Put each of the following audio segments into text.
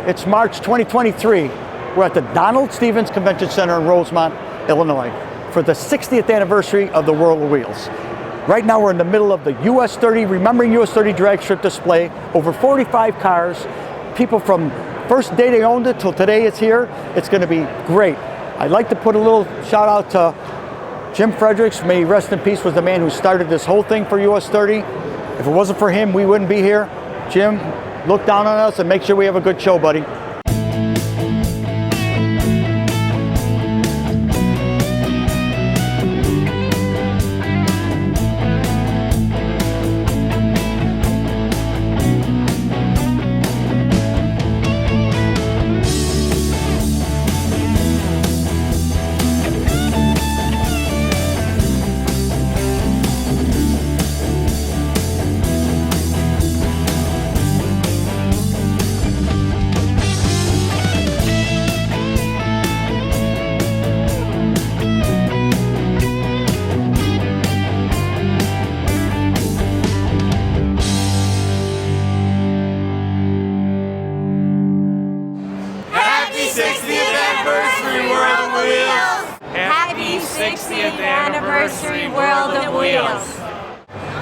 It's March 2023. We're at the Donald Stevens Convention Center in Rosemont, Illinois, for the 60th anniversary of the World of Wheels. Right now we're in the middle of the US 30, Remembering US 30 drag strip display. Over 45 cars, people from first day they owned it till today it's here. It's gonna be great. I'd like to put a little shout out to Jim Fredericks, may he rest in peace, was the man who started this whole thing for US 30. If it wasn't for him, we wouldn't be here. Jim, look down on us and make sure we have a good show, buddy.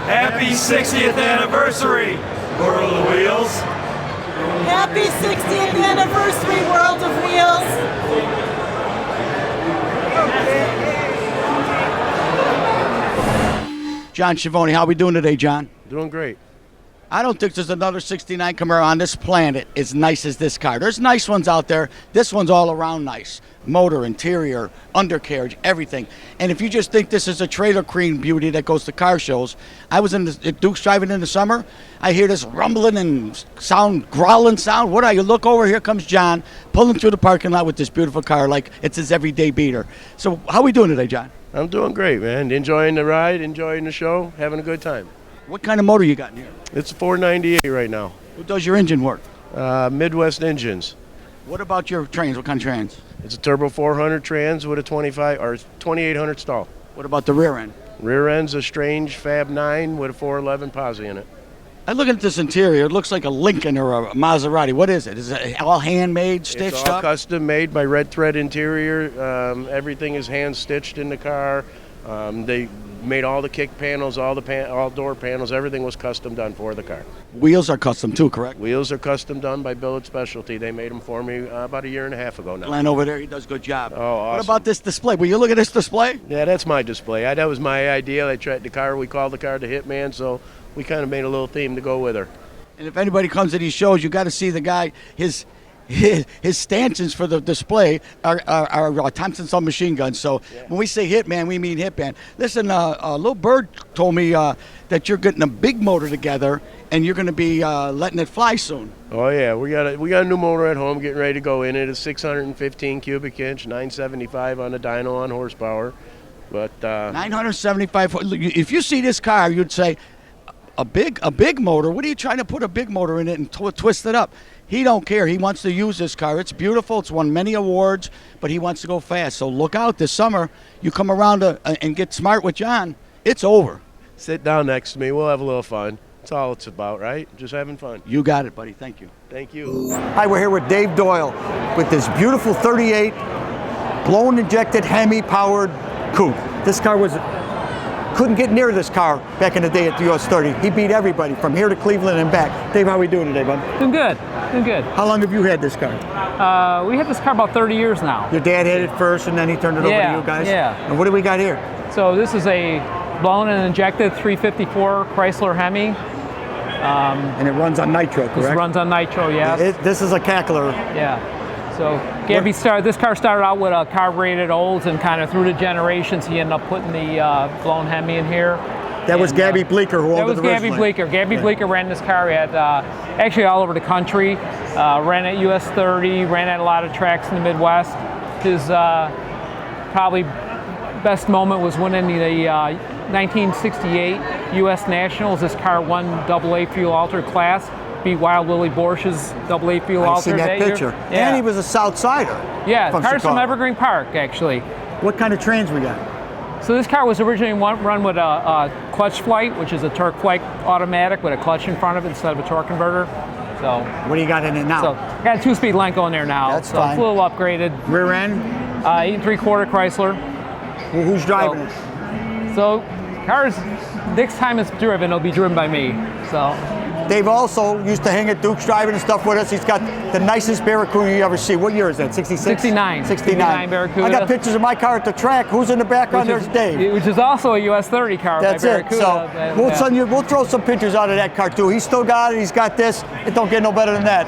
Happy 60th anniversary, World of Wheels. Happy 60th anniversary, World of Wheels. John Schiavone, how we doing today, John? Doing great. I don't think there's another 69 Camaro on this planet as nice as this car. There's nice ones out there. This one's all around nice. Motor, interior, undercarriage, everything. And if you just think this is a trailer queen beauty that goes to car shows, I was at Duke's driving in the summer. I hear this rumbling and growling sound. What are you? Look over, here comes John pulling through the parking lot with this beautiful car like it's his everyday beater. So how we doing today, John? I'm doing great, man. Enjoying the ride, enjoying the show, having a good time. What kind of motor you got in here? It's a 498 right now. What does your engine work? Midwest engines. What about your trans? What kind of trans? It's a turbo 400 trans with a 2800 stall. What about the rear end? Rear end's a strange Fab 9 with a 411 posi in it. I look at this interior. It looks like a Lincoln or a Maserati. What is it? Is it all handmade, stitched It's all up? custom made by Red Thread Interior. Everything is hand stitched in the car. They made all the kick panels, all door panels. Everything was custom done for the car. Wheels are custom too, correct? Wheels are custom done by Billet Specialty. They made them for me about a year and a half ago now. Glenn over there, he does a good job. Oh, awesome. What about this display? Will you look at this display? Yeah, that's my display. That was my idea. We called the car the Hitman, so we kind of made a little theme to go with her. And if anybody comes to these shows, you got to see the guy. His stanchions for the display are Thompson submachine guns. So when we say Hitman, we mean Hitman. Listen, Lil Bird told me that you're getting a big motor together and you're going to be letting it fly soon. Oh yeah, we got a new motor at home, getting ready to go in it. It's 615 cubic inch, 975 on the dyno on horsepower. But 975. If you see this car, you'd say a big motor. What are you trying to put a big motor in it and twist it up? He don't care. He wants to use this car. It's beautiful. It's won many awards, but he wants to go fast. So look out this summer. You come around and get smart with John, it's over. Sit down next to me. We'll have a little fun. That's all it's about, right? Just having fun. You got it, buddy. Thank you. Thank you. Hi, we're here with Dave Doyle with this beautiful 38 blown injected Hemi powered coupe. This car couldn't get near this car back in the day at the US 30. He beat everybody from here to Cleveland and back. Dave, how we doing today, bud? Doing good. How long have you had this car? We had this car about 30 years now. Your dad had it first and then he turned it over to you guys? Yeah. And what do we got here? So this is a blown and injected 354 Chrysler Hemi. And it runs on nitro, correct? This runs on nitro, yes. This is a cackler. Yeah. So this car started out with a carbureted Olds, and kind of through the generations he ended up putting the blown Hemi in here. That was Gabby Bleeker who owned it originally. That was Gabby Bleeker. Gabby Bleeker ran this car at actually all over the country. Ran at US 30, ran at a lot of tracks in the Midwest. His probably best moment was winning the 1968 US Nationals. This car won AA fuel altered class. Beat Wild Willie Borsch's AA fuel altered. I've seen that picture. Yeah. And he was a South Sider. Yeah, from car's from Chicago. Evergreen Park, actually. What kind of trains we got? So this car was originally run with a clutch flight, which is a torque flight automatic with a clutch in front of it instead of a torque converter. So What do you got in it now? so I got a 2-speed Lenko in there now. That's so fine. It's a little upgraded. Rear end? 8 3/4 Chrysler. Who's driving it? So cars, next time it's driven, it'll be driven by me. So Dave also used to hang at Duke's driving and stuff with us. He's got the nicest Barracuda you ever see. What year is that? 66? 69. 69 Barracuda. I got pictures of my car at the track. Who's in the background? There's Dave. Which is also a US 30 car. That's by it. Barracuda. So we'll throw some pictures out of that car too. He's still got it. He's got this. It don't get no better than that.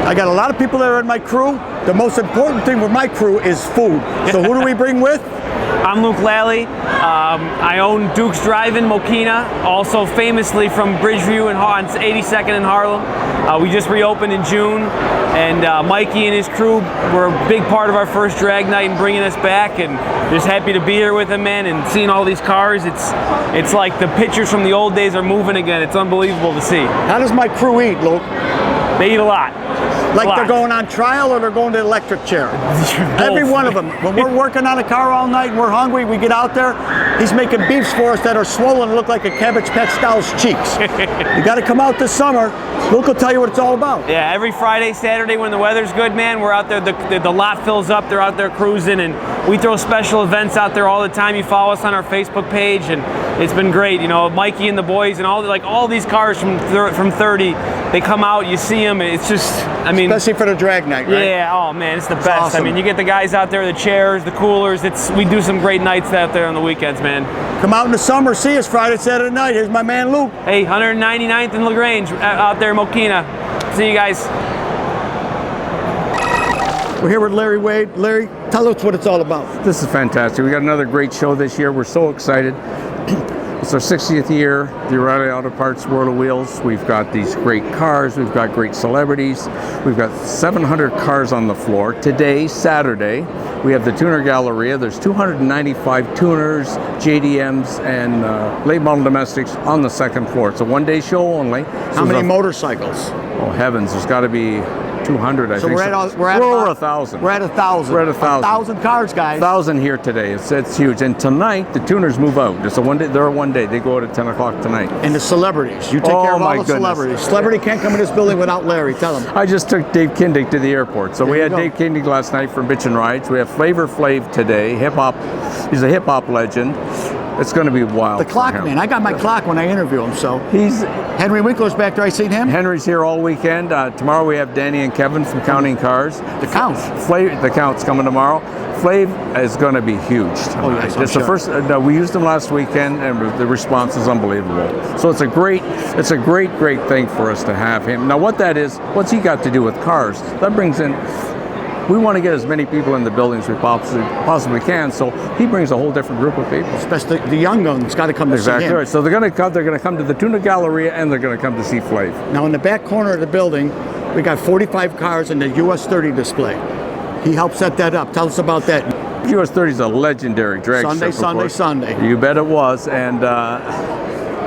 I got a lot of people that are in my crew. The most important thing with my crew is food. So who do we bring with? I'm Luke Lally. I own Duke's Drive-In Mokina, also famously from Bridgeview and on 82nd in Harlem. We just reopened in June, and Mikey and his crew were a big part of our first drag night and bringing us back, and just happy to be here with them, man, and seeing all these cars. It's like the pictures from the old days are moving again. It's unbelievable to see. How does my crew eat, Luke? They eat a lot. Like they're going on trial or they're going to the electric chair? Every one of them. When we're working on a car all night and we're hungry, we get out there, he's making beefs for us that are swollen and look like a Cabbage Patch Doll's cheeks. You got to come out this summer. Luke will tell you what it's all about. Yeah, every Friday, Saturday when the weather's good, man, we're out there, the lot fills up, they're out there cruising, and we throw special events out there all the time. You follow us on our Facebook page, and it's been great. You know, Mikey and the boys and all these cars from 30, they come out, you see them, it's just, I mean. Especially for the drag night, right? Yeah, oh man, it's the best. Awesome. I mean, you get the guys out there, the chairs, the coolers, we do some great nights out there on the weekends, man. Come out in the summer, see us Friday, Saturday night. Here's my man Luke. Hey, 199th and LaGrange out there in Mokina. See you guys. We're here with Larry Wade. Larry, tell us what it's all about. This is fantastic. We got another great show this year. We're so excited. It's our 60th year, the O'Reilly Auto Parts World of Wheels. We've got these great cars. We've got great celebrities. We've got 700 cars on the floor. Today, Saturday, we have the Tuner Galleria. There's 295 tuners, JDMs, and late model domestics on the second floor. It's a one-day show only. How many motorcycles? Oh, heavens. There's got to be 200, I think. We're over 1,000. We're at 1,000. We're at 1,000. 1,000 cars, guys. 1,000 here today. It's huge. And tonight, the tuners move out. It's a one day. They're a one day. They go out at 10 o'clock tonight. And the celebrities. You take care of all the celebrities. Celebrity can't come in this building without Larry. Tell him. I just took Dave Kindig to the airport. So we had Dave Kindig last night from Bitchin' Rides. We have Flavor Flav today. Hip hop. He's a hip hop legend. It's going to be wild. The clock man. I got my clock when I interview him. So he's Henry Winkler's back there. I seen him. Henry's here all weekend. Tomorrow we have Danny and Kevin from Counting Cars. The Count. The Count's coming tomorrow. Flav is going to be huge tonight. Oh, yes, it's the first. We used him last weekend, and the response is unbelievable. So it's a great thing for us to have him. Now, what that is, what's he got to do with cars? That brings in. We want to get as many people in the building as we possibly can. So he brings a whole different group of people. Especially the young ones got to come to see him. Exactly right. So they're going to come to the Tuna Galleria, and they're going to come to see Flav. Now in the back corner of the building, we got 45 cars in the US 30 display. He helped set that up. Tell us about that. US 30 is a legendary drag strip. Sunday. You bet it was. And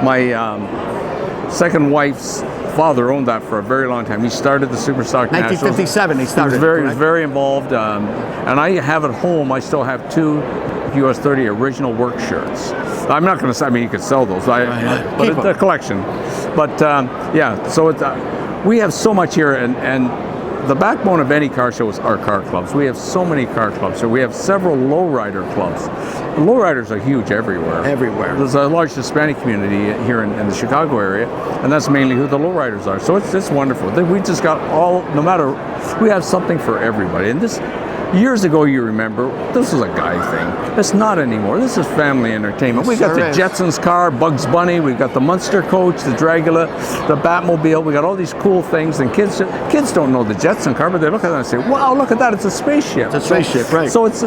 my second wife's father owned that for a very long time. He started the Superstock 1957 he started. He was very involved. And I have at home, I still have 2 US 30 original work shirts. I'm not going to say, I mean, you could sell those, but it's a collection. But yeah, so we have so much here, and the backbone of any car show is our car clubs. We have so many car clubs. So we have several lowrider clubs. Lowriders are huge everywhere. There's a large Hispanic community here in the Chicago area, and that's mainly who the lowriders are. So it's wonderful. We just got we have something for everybody. And Years ago, you remember, this was a guy thing. It's not anymore. This is family entertainment. We got the Jetsons car, Bugs Bunny, we got the Munster coach, the Dragula, the Batmobile. We got all these cool things, and kids don't know the Jetson car, but they look at it and say, "Wow, look at that! It's a spaceship." It's a spaceship, right? So it's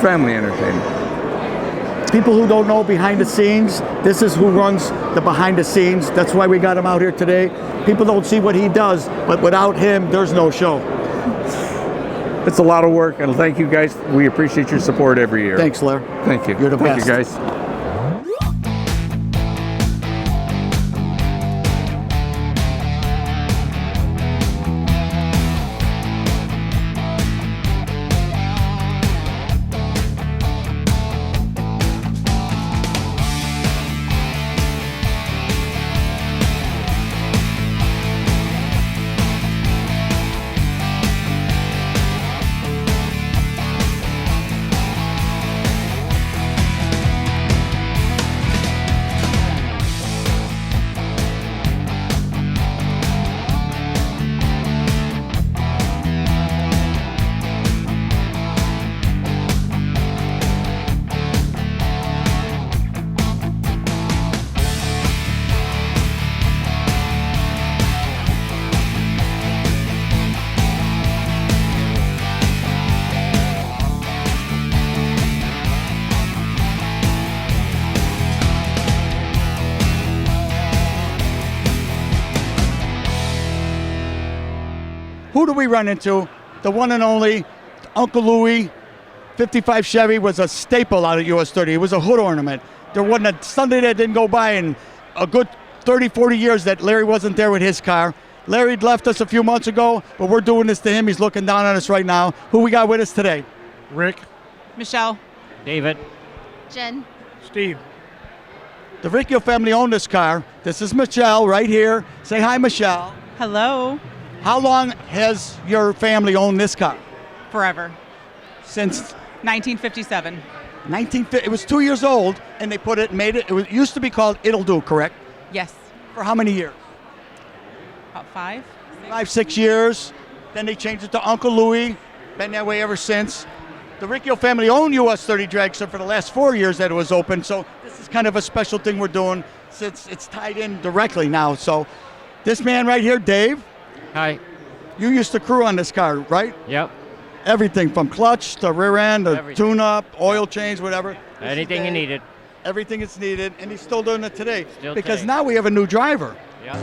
family entertainment. People who don't know behind the scenes, this is who runs the behind the scenes. That's why we got him out here today. People don't see what he does, but without him, there's no show. It's a lot of work, and thank you guys. We appreciate your support every year. Thanks, Lair. Thank you. You're the best. Thank you, guys. Who do we run into? The one and only Uncle Louie. 55 Chevy was a staple out of US 30. It was a hood ornament. There wasn't a Sunday that didn't go by in a good 30, 40 years that Larry wasn't there with his car. Larry left us a few months ago, but we're doing this to him. He's looking down on us right now. Who we got with us today? Rick. Michelle. David. Jen. Steve. The Rico family owned this car. This is Michelle right here. Say hi, Michelle. Hello. How long has your family owned this car? Forever. Since 1957. 1950. It was 2 years old, and they put it, made it. It used to be called It'll Do, correct? Yes. For how many years? About 5. 5, 6 years. Then they changed it to Uncle Louie. Been that way ever since. The Rico family owned US 30 Dragster for the last 4 years that it was open. So this is kind of a special thing we're doing since it's tied in directly now. So this man right here, Dave. Hi. You used to crew on this car, right? Yep. Everything from clutch to rear end to Everything. tune-up, oil change, whatever. This is Anything you Dave. needed. Everything is needed, and he's still doing it today. Still because today. now we have a new driver. Yep.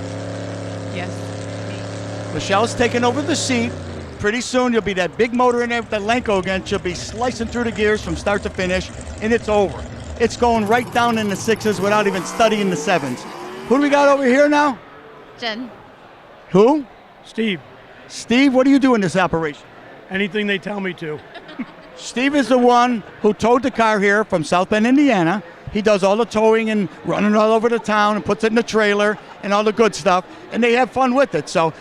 Yes. Michelle's taking over the seat. Pretty soon you'll be that big motor in there with that Lenko again. She'll be slicing through the gears from start to finish, and it's over. It's going right down in the 6s without even studying the 7s. Who do we got over here now? Jen. Who? Steve. Steve, what do you do in this operation? Anything they tell me to. Steve is the one who towed the car here from South Bend, Indiana. He does all the towing and running all over the town and puts it in the trailer and all the good stuff, and they have fun with it. So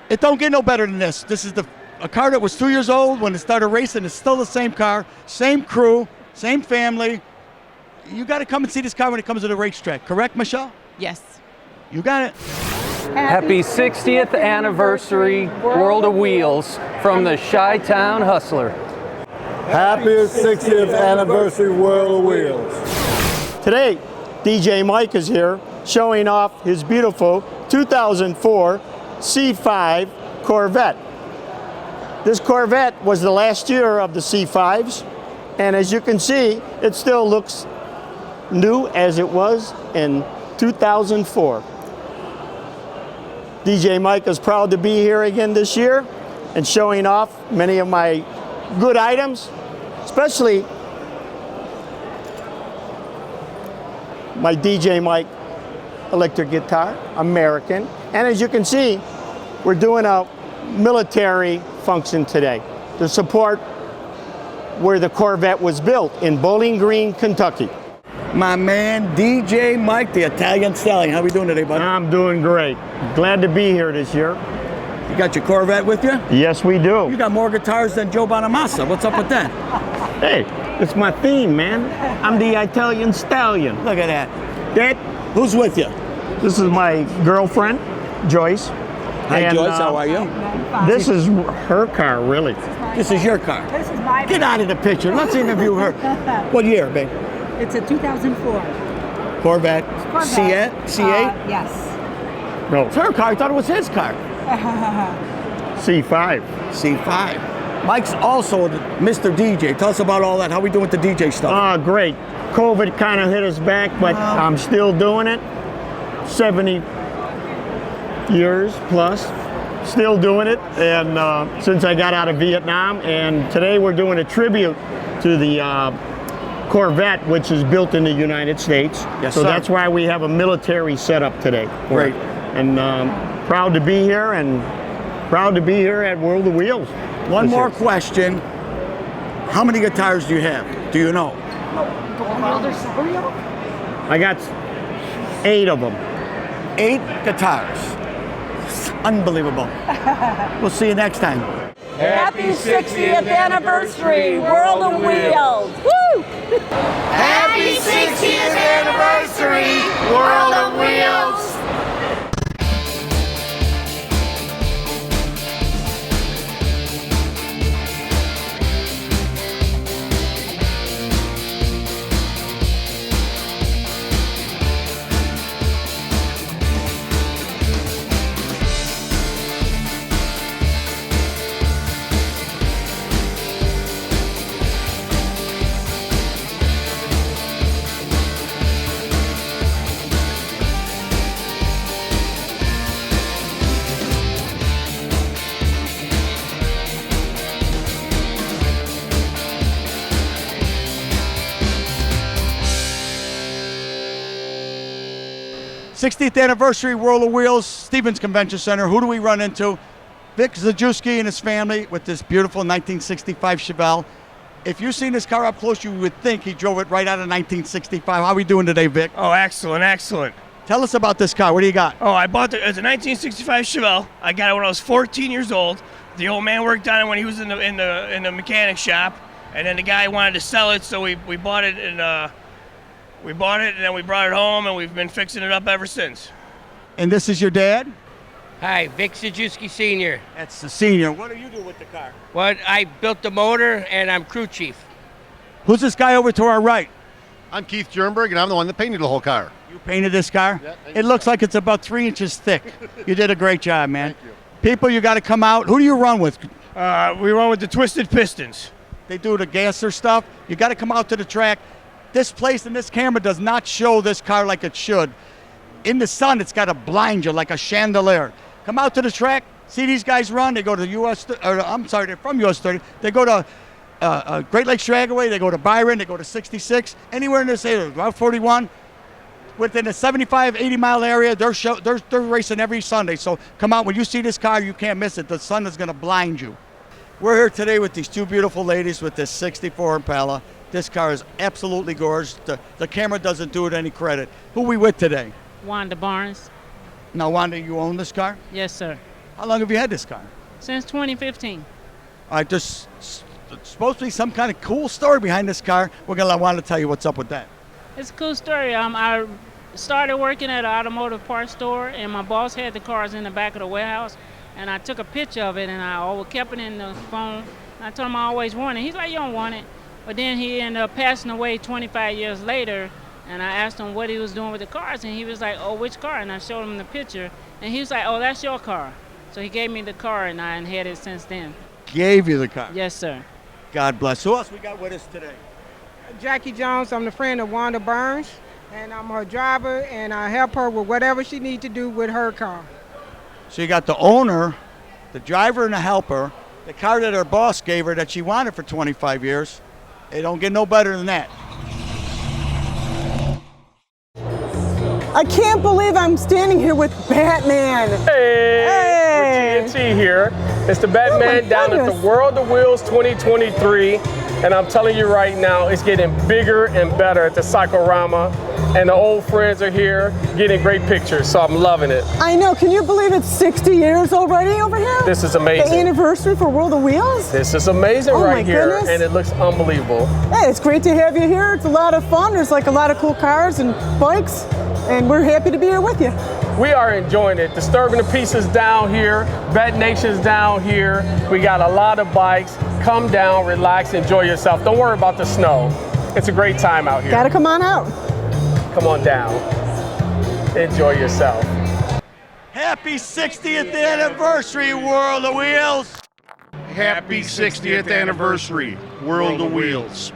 it don't get no better than this. This is a car that was 2 years old when it started racing. It's still the same car, same crew, same family. You got to come and see this car when it comes to the racetrack. Correct, Michelle? Yes. You got it. Happy 60th anniversary World of Wheels from the Chi-Town Hustler. Happy 60th anniversary World of Wheels. Today, DJ Mike is here showing off his beautiful 2004 C5 Corvette. This Corvette was the last year of the C5s, and as you can see, it still looks new as it was in 2004. DJ Mike is proud to be here again this year and showing off many of my good items, especially my DJ Mike electric guitar, American. And as you can see, we're doing a military function today to support where the Corvette was built in Bowling Green, Kentucky. My man, DJ Mike, the Italian Stallion. How we doing today, buddy? I'm doing great. Glad to be here this year. You got your Corvette with you? Yes, we do. You got more guitars than Joe Bonamassa. What's up with that? Hey, it's my theme, man. I'm the Italian Stallion. Look at that. That, Who's with you? this is my girlfriend, Joyce. Hi, And, Joyce. How are you? This is her car, really. This is your car. This is my Get out of the picture. Let's interview her. What year, babe? It's a 2004 Corvette. Corvette. C8? Yes. No, It's her car. I thought it was his car. C5. C5. Mike's also Mr. DJ. Tell us about all that. How we doing with the DJ stuff? Great. COVID kind of hit us back, but I'm still doing it. 70 years plus, still doing it. And since I got out of Vietnam, and today we're doing a tribute to the Corvette, which is built in the United States. Yes, so sir. that's why we have a military setup today. Great. And proud to be here, and proud to be here at World of Wheels. One more question. How many guitars do you have? Do you know? I got 8 of them. 8 guitars. Unbelievable. We'll see you next time. Happy 60th anniversary, World of Wheels. Woo! Happy 60th anniversary, World of Wheels. '60th anniversary World of Wheels, Stevens Convention Center. Who do we run into? Vic Zajewski and his family with this beautiful 1965 Chevelle. If you've seen this car up close, you would think he drove it right out of 1965. How are we doing today, Vic? Oh, excellent, excellent. Tell us about this car. What do you got? Oh, I bought it. It's a 1965 Chevelle. I got it when I was 14 years old. The old man worked on it when he was in the mechanic shop, and then the guy wanted to sell it, so we bought it, and then we brought it home, and we've been fixing it up ever since. And this is your dad? Hi, Vic Zajewski Sr. That's the senior. What do you do with the car? Well, I built the motor, and I'm crew chief. Who's this guy over to our right? I'm Keith Jernberg, and I'm the one that painted the whole car. You painted this car? Yeah, it looks like it's about 3 inches thick. You did a great job, man. Thank you. People, you got to come out. Who do you run with? We run with the Twisted Pistons. They do the gasser stuff. You got to come out to the track. This place and this camera does not show this car like it should. In the sun, it's got to blind you like a chandelier. Come out to the track, see these guys run. They go to they're from US 30. They go to Great Lakes Dragway. They go to Byron. They go to 66. Anywhere in this area, Route 41. Within a 75, 80-mile area, they're racing every Sunday. So come out. When you see this car, you can't miss it. The sun is going to blind you. We're here today with these two beautiful ladies with this 64 Impala. This car is absolutely gorgeous. The camera doesn't do it any credit. Who we with today? Wanda Barnes. Now, Wanda, you own this car? Yes, sir. How long have you had this car? Since 2015. All right, there's supposed to be some kind of cool story behind this car. We're going to want to tell you what's up with that. It's a cool story. I started working at an automotive parts store, and my boss had the cars in the back of the warehouse, and I took a picture of it, and I always kept it in the phone. I told him I always wanted it. He's like, you don't want it. But then he ended up passing away 25 years later, and I asked him what he was doing with the cars, and he was like, oh, which car? And I showed him the picture, and he was like, oh, that's your car. So he gave me the car, and I had it since then. Gave you the car? Yes, sir. God bless. Who else we got with us today? Jackie Jones. I'm the friend of Wanda Burns, and I'm her driver, and I help her with whatever she needs to do with her car. So you got the owner, the driver, and the helper, the car that her boss gave her that she wanted for 25 years. It don't get no better than that. I can't believe I'm standing here with Batman. Hey! We're TNT here. It's the Batman down at the World of Wheels 2023. And I'm telling you right now, it's getting bigger and better at the Cyclorama. And the old friends are here getting great pictures, so I'm loving it. I know, can you believe it's 60 years already over here? This is amazing. The anniversary for World of Wheels? This is amazing right here, and it looks unbelievable. Hey, it's great to have you here. It's a lot of fun. There's like a lot of cool cars and bikes, and we're happy to be here with you. we are enjoying it. Disturbing the Peace is down here, Bet Nation's down here. We got a lot of bikes. Come down, relax, enjoy yourself. Don't worry about the snow. It's a great time out here. Gotta come on out. Come on down. Enjoy yourself. Happy 60th anniversary, World of Wheels. Happy 60th anniversary, World of Wheels.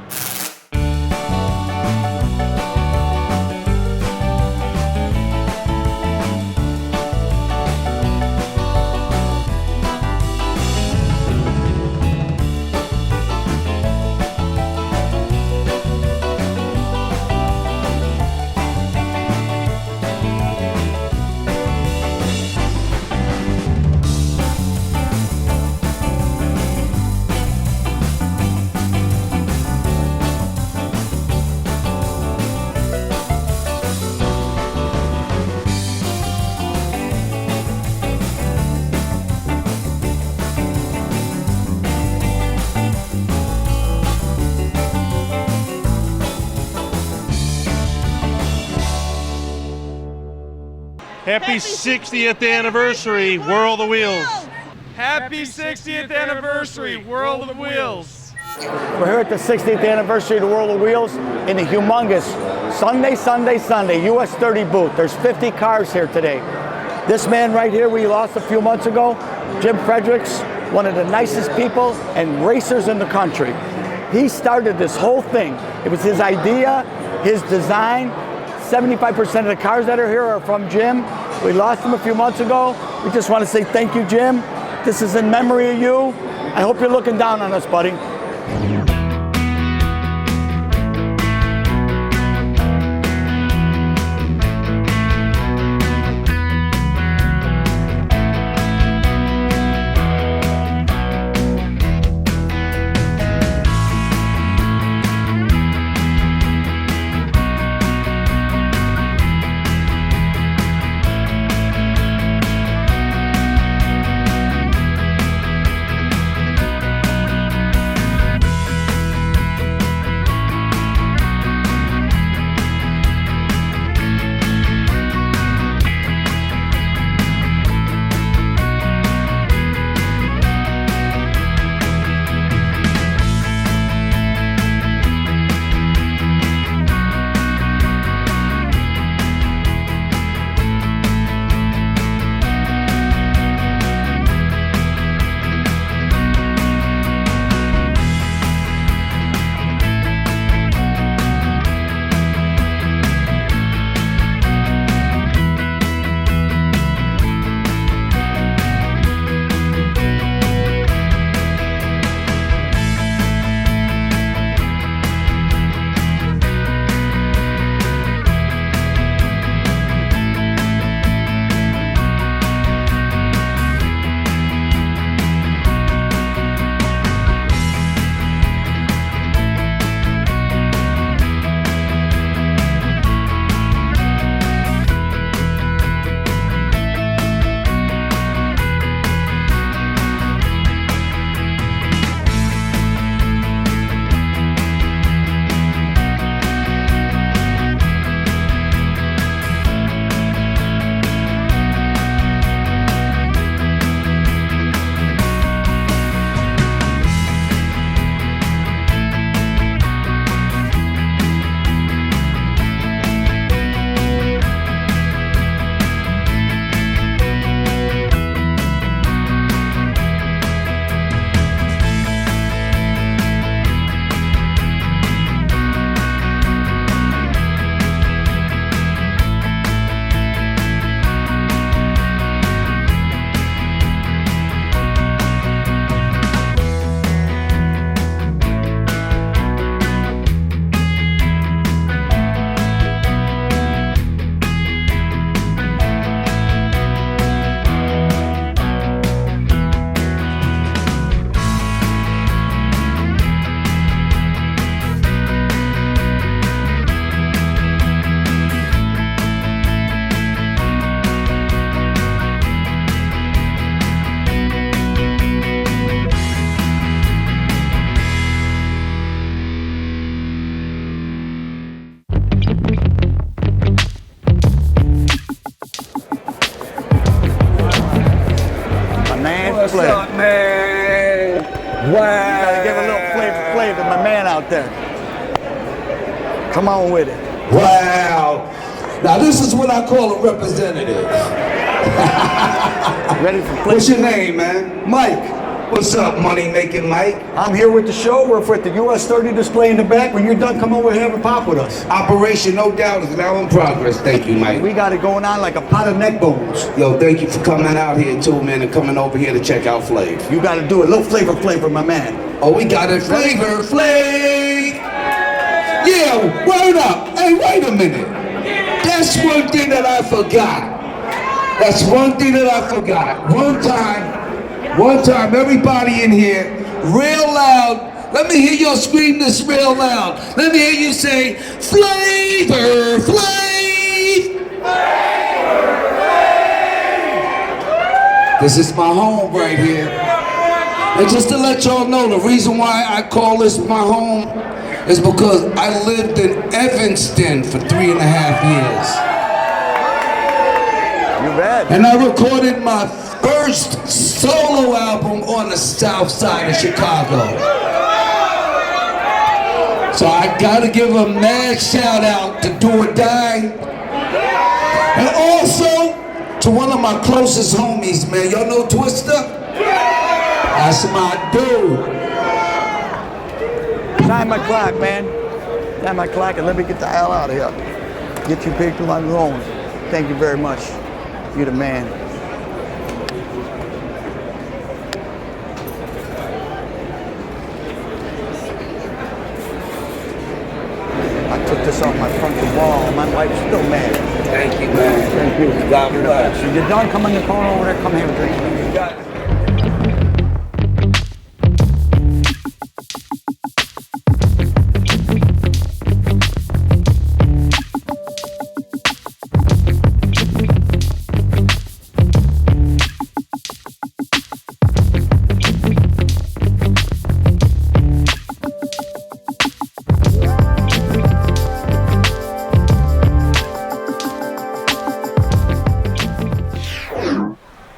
Happy 60th anniversary, World of Wheels. Happy 60th anniversary, World of Wheels. We're here at the 60th anniversary of the World of Wheels in the humongous Sunday US 30 booth. There's 50 cars here today. This man right here we lost a few months ago, Jim Fredericks, one of the nicest people and racers in the country. He started this whole thing. It was his idea, his design. 75% of the cars that are here are from Jim. We lost him a few months ago. We just want to say thank you, Jim. This is in memory of you. I hope you're looking down on us, buddy. out there. Come on with it. Wow. Now this is what I call a representative. Ready for flip? What's your name, man? Mike. What's up, money-making Mike? I'm here with the show. We're at the US 30 display in the back. When you're done, come over here and have a pop with us. Operation No Doubt is now in progress. Thank you, Mike. We got it going on like a pot of neck bones. Yo, thank you for coming out here too, man, and coming over here to check out Flav. You got to do it. Little flavor, my man. Oh, we got it. Flavor. Yeah, word up. Hey, wait a minute. That's one thing that I forgot. One time, everybody in here, real loud. Let me hear y'all scream this real loud. Let me hear you say, Flavor, Flav. This is my home right here. And just to let y'all know, the reason why I call this my home is because I lived in Evanston for 3.5 years. You bet. And I recorded my first solo album on the south side of Chicago. So I gotta give a mad shout out to Do or Die. And also to one of my closest homies, man. Y'all know Twister? That's my dude. Time my clock, man. Time my clock and let me get the hell out of here. Get you people on your own. Thank you very much. You're the man. I took this off my front wall. My wife's still mad. Thank you, man. Thank you. God bless. When you're done, come on the corner over there. Come have a drink. You got it.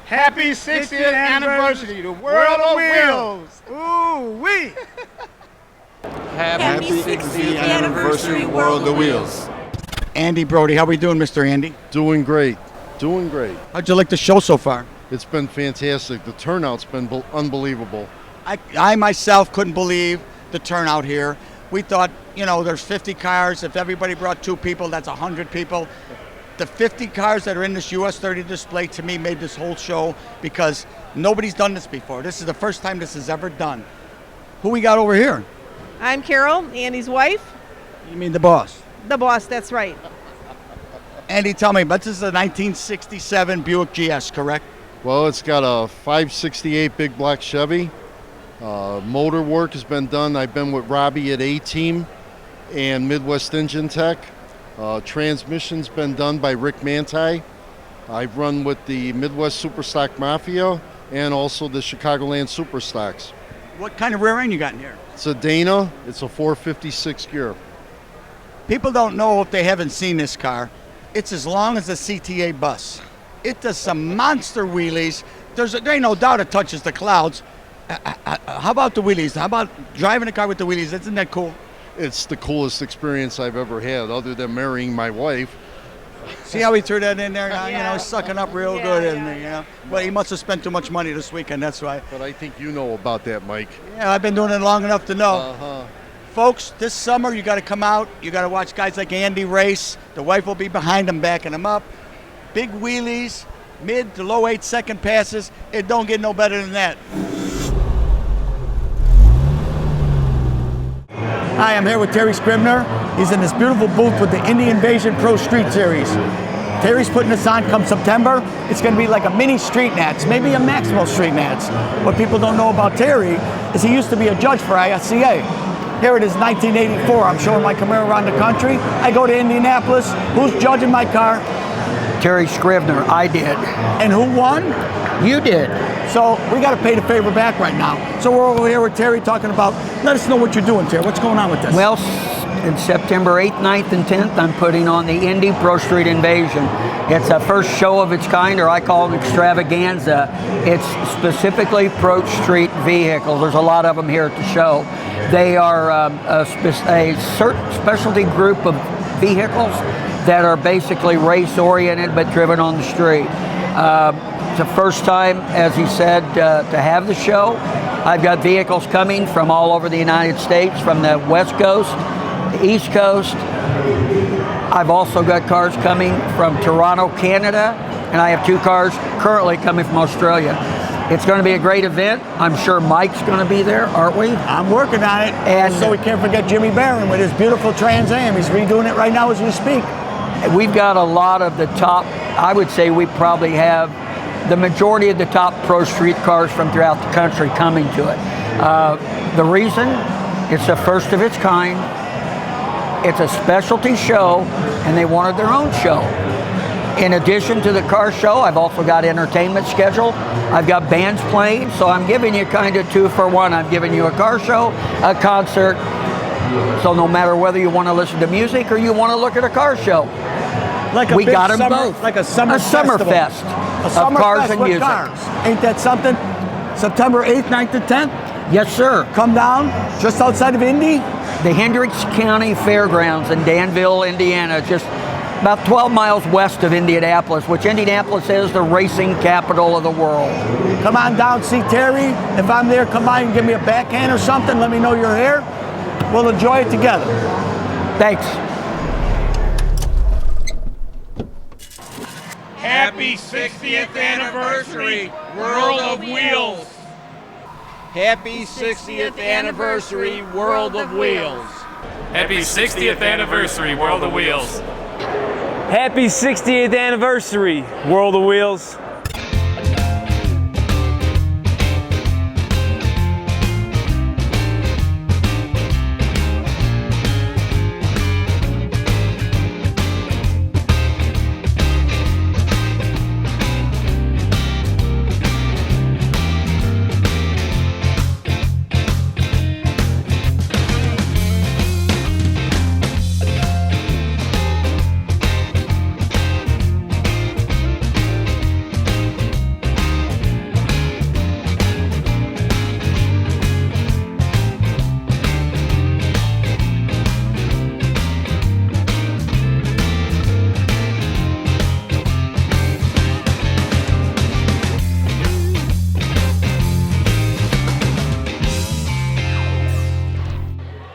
Happy 60th anniversary to World of Wheels. Ooh wee. Happy 60th anniversary, World of Wheels. Andy, Brody, how we doing, Mr. Andy? Doing great. Doing great. How'd you like the show so far? It's been fantastic. The turnout's been unbelievable. I myself couldn't believe the turnout here. We thought, there's 50 cars. If everybody brought 2 people, that's 100 people. The 50 cars that are in this US 30 display, to me, made this whole show because nobody's done this before. This is the first time this is ever done. Who we got over here? I'm Carol, Andy's wife. You mean the boss? The boss, that's right. Andy, tell me, but this is a 1967 Buick GS, correct? Well, it's got a 568 big black Chevy. Motor work has been done. I've been with Robbie at A-Team and Midwest Engine Tech. Transmission's been done by Rick Manti. I've run with the Midwest Superstock Mafia and also the Chicagoland Superstocks. What kind of rear end you got in here? It's a Dana. It's a 456 gear. People don't know if they haven't seen this car. It's as long as a CTA bus. It does some monster wheelies. There ain't no doubt it touches the clouds. How about the wheelies? How about driving a car with the wheelies? Isn't that cool? It's the coolest experience I've ever had, other than marrying my wife. See how he threw that in there? He's sucking up real good. Well, he must have spent too much money this weekend, that's why. But I think you know about that, Mike. Yeah, I've been doing it long enough to know. Folks, this summer you got to come out. You got to watch guys like Andy race. The wife will be behind him, backing him up. Big wheelies, mid to low 8-second passes. It don't get no better than that. Hi, I'm here with Terry Scribner. He's in this beautiful booth with the Indy Invasion Pro Street Series. Terry's putting this on come September. It's going to be like a mini Street Nats, maybe a Maxwell Street Nats. What people don't know about Terry is he used to be a judge for ISCA. Here it is, 1984. I'm showing my Camaro around the country. I go to Indianapolis. Who's judging my car? Terry Scribner, I did. And who won? You did. So we got to pay the favor back right now. So we're over here with Terry talking about, let us know what you're doing, Terry. What's going on with this? Well, in September 8th, 9th, and 10th, I'm putting on the Indy Pro Street Invasion. It's a first show of its kind, or I call it extravaganza. It's specifically Pro Street vehicles. There's a lot of them here at the show. They are a certain specialty group of vehicles that are basically race-oriented but driven on the street. It's the first time, as he said, to have the show. I've got vehicles coming from all over the United States, from the West Coast, the East Coast. I've also got cars coming from Toronto, Canada, and I have 2 cars currently coming from Australia. It's going to be a great event. I'm sure Mike's going to be there, aren't we? I'm working on it. And so we can't forget Jimmy Barron with his beautiful Trans Am. He's redoing it right now as we speak. We've got a lot of the top, I would say we probably have the majority of the top pro street cars from throughout the country coming to it. The reason, it's the first of its kind. It's a specialty show, and they wanted their own show. In addition to the car show, I've also got entertainment scheduled. I've got bands playing, so I'm giving you kind of 2 for 1. I'm giving you a car show, a concert. So no matter whether you want to listen to music or you want to look at a car show, like we got them both. Like a summer fest of cars and music. Cars. Ain't that something? September 8th, 9th, and 10th? Yes, sir. Come down just outside of Indy. The Hendricks County Fairgrounds in Danville, Indiana, just about 12 miles west of Indianapolis, which Indianapolis is the racing capital of the world. Come on down, see Terry. If I'm there, come by and give me a backhand or something. Let me know you're here. We'll enjoy it together. Thanks. Happy 60th anniversary, World of Wheels. Happy 60th anniversary, World of Wheels. Happy 60th anniversary, World of Wheels. Happy 60th anniversary, World of Wheels.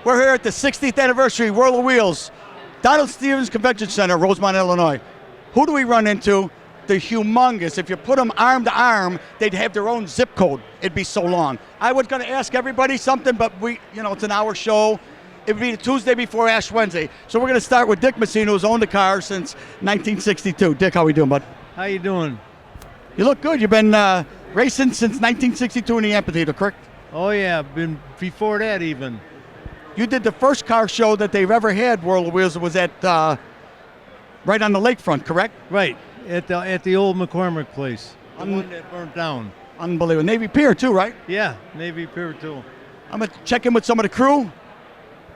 We're here at the 60th anniversary World of Wheels, Donald Stevens Convention Center, Rosemont, Illinois. Who do we run into? The humongous. If you put them arm to arm, they'd have their own zip code. It'd be so long. I was going to ask everybody something, but it's an hour show. It would be the Tuesday before Ash Wednesday. So we're going to start with Dick Messina, who's owned the car since 1962. Dick, how we doing, bud? How you doing? You look good. You've been racing since 1962 in the amphitheater, correct? Oh yeah, been before that even. You did the first car show that they've ever had, World of Wheels. It was at right on the lakefront, correct? Right, at the old McCormick place, the one that burnt down. Unbelievable. Navy Pier too, right? Yeah, Navy Pier too. I'm going to check in with some of the crew.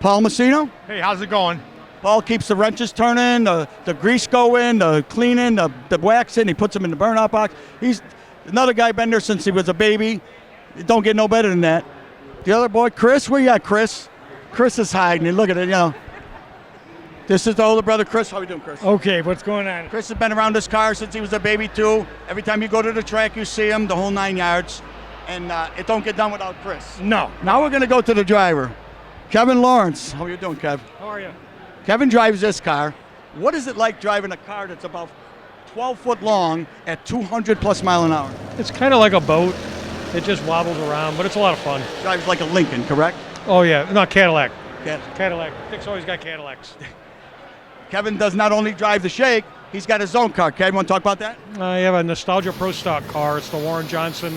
Paul Messina. Hey, how's it going? Paul keeps the wrenches turning, the grease going, the cleaning, the waxing. He puts them in the burnout box. He's another guy been there since he was a baby. It don't get no better than that. The other boy, Chris, where you at, Chris? Chris is hiding. Look at it, This is the older brother, Chris. How you doing, Chris? Okay, what's going on? Chris has been around this car since he was a baby, too. Every time you go to the track, you see him, the whole 9 yards. And it don't get done without Chris. No. Now we're going to go to the driver, Kevin Lawrence. How you doing, Kev? How are you? Kevin drives this car. What is it like driving a car that's about 12 foot long at 200 plus mile an hour? It's kind of like a boat. It just wobbles around, but it's a lot of fun. Drives like a Lincoln, correct? Oh, yeah. No, Cadillac. Cadillac. Dick's always got Cadillacs. Kevin does not only drive the Shake, he's got his own car. Kevin, want to talk about that? I have a Nostalgia Pro Stock car. It's the Warren Johnson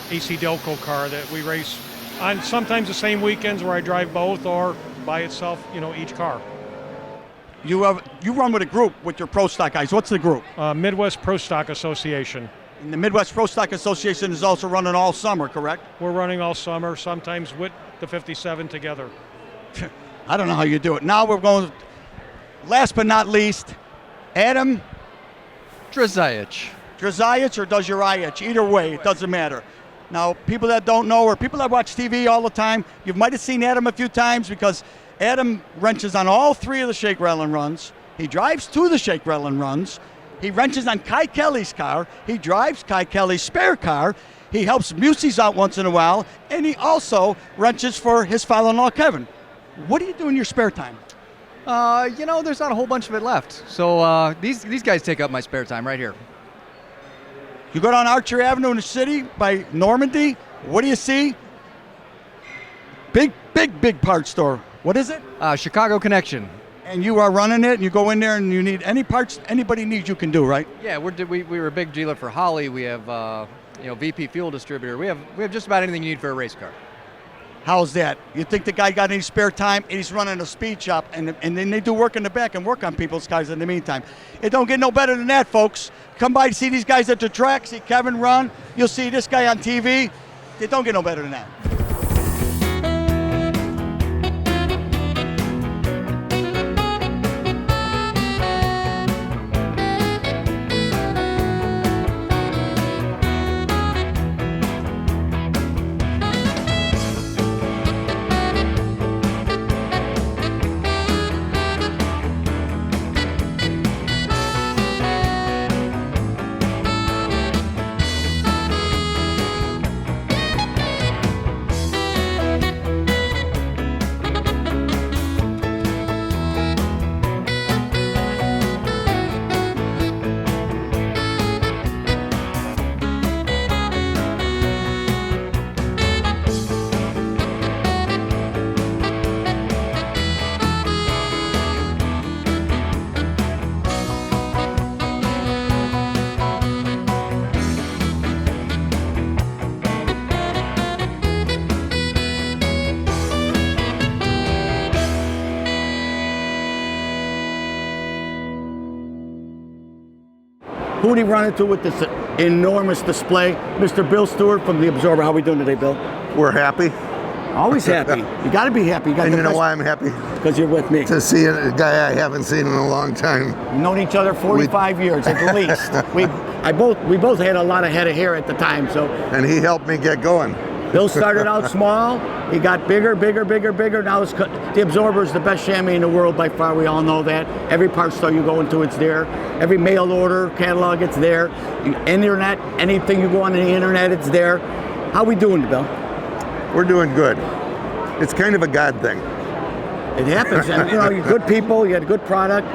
AC Delco car that we race on sometimes the same weekends where I drive both or by itself, each car. You run with a group with your Pro Stock guys. What's the group? Midwest Pro Stock Association. And the Midwest Pro Stock Association is also running all summer, correct? We're running all summer, sometimes with the 57 together. I don't know how you do it. Now we're going, last but not least, Adam Drzajic. Drzajic or does your eye itch? Either way, it doesn't matter. Now, people that don't know or people that watch TV all the time, you might have seen Adam a few times because Adam wrenches on all 3 of the Shake, Rattle, and Runs. He drives 2 of the Shake, Rattle, and Runs. He wrenches on Kai Kelly's car. He drives Kai Kelly's spare car. He helps Museys out once in a while. And he also wrenches for his father-in-law, Kevin. What do you do in your spare time? You know, there's not a whole bunch of it left. So these guys take up my spare time right here. You go down Archer Avenue in the city by Normandy. What do you see? Big parts store. What is it? Chicago Connection. And you are running it, and you go in there, and you need any parts anybody needs, you can do, right? Yeah, we were a big dealer for Holly. We have VP Fuel Distributor. We have just about anything you need for a race car. How's that? You think the guy got any spare time? And he's running a speed shop, and then they do work in the back and work on people's cars in the meantime. It don't get no better than that, folks. Come by to see these guys at the track, see Kevin run. You'll see this guy on TV. It don't get no better than that. Who did he run into with this enormous display? Mr. Bill Stewart from The Observer. How are we doing today, Bill? We're happy. Always happy. You got to be happy. And you know why I'm happy? Because you're with me. To see a guy I haven't seen in a long time. We've known each other 45 years at least. We both had a lot of head of hair at the time. So. And he helped me get going. Bill started out small. He got bigger. Now The Absorber is the best chamois in the world by far. We all know that. Every parts store you go into, it's there. Every mail order catalog, it's there. Internet, anything you go on the internet, it's there. How we doing, Bill? We're doing good. It's kind of a God thing. It happens. And, you're good people. You had a good product.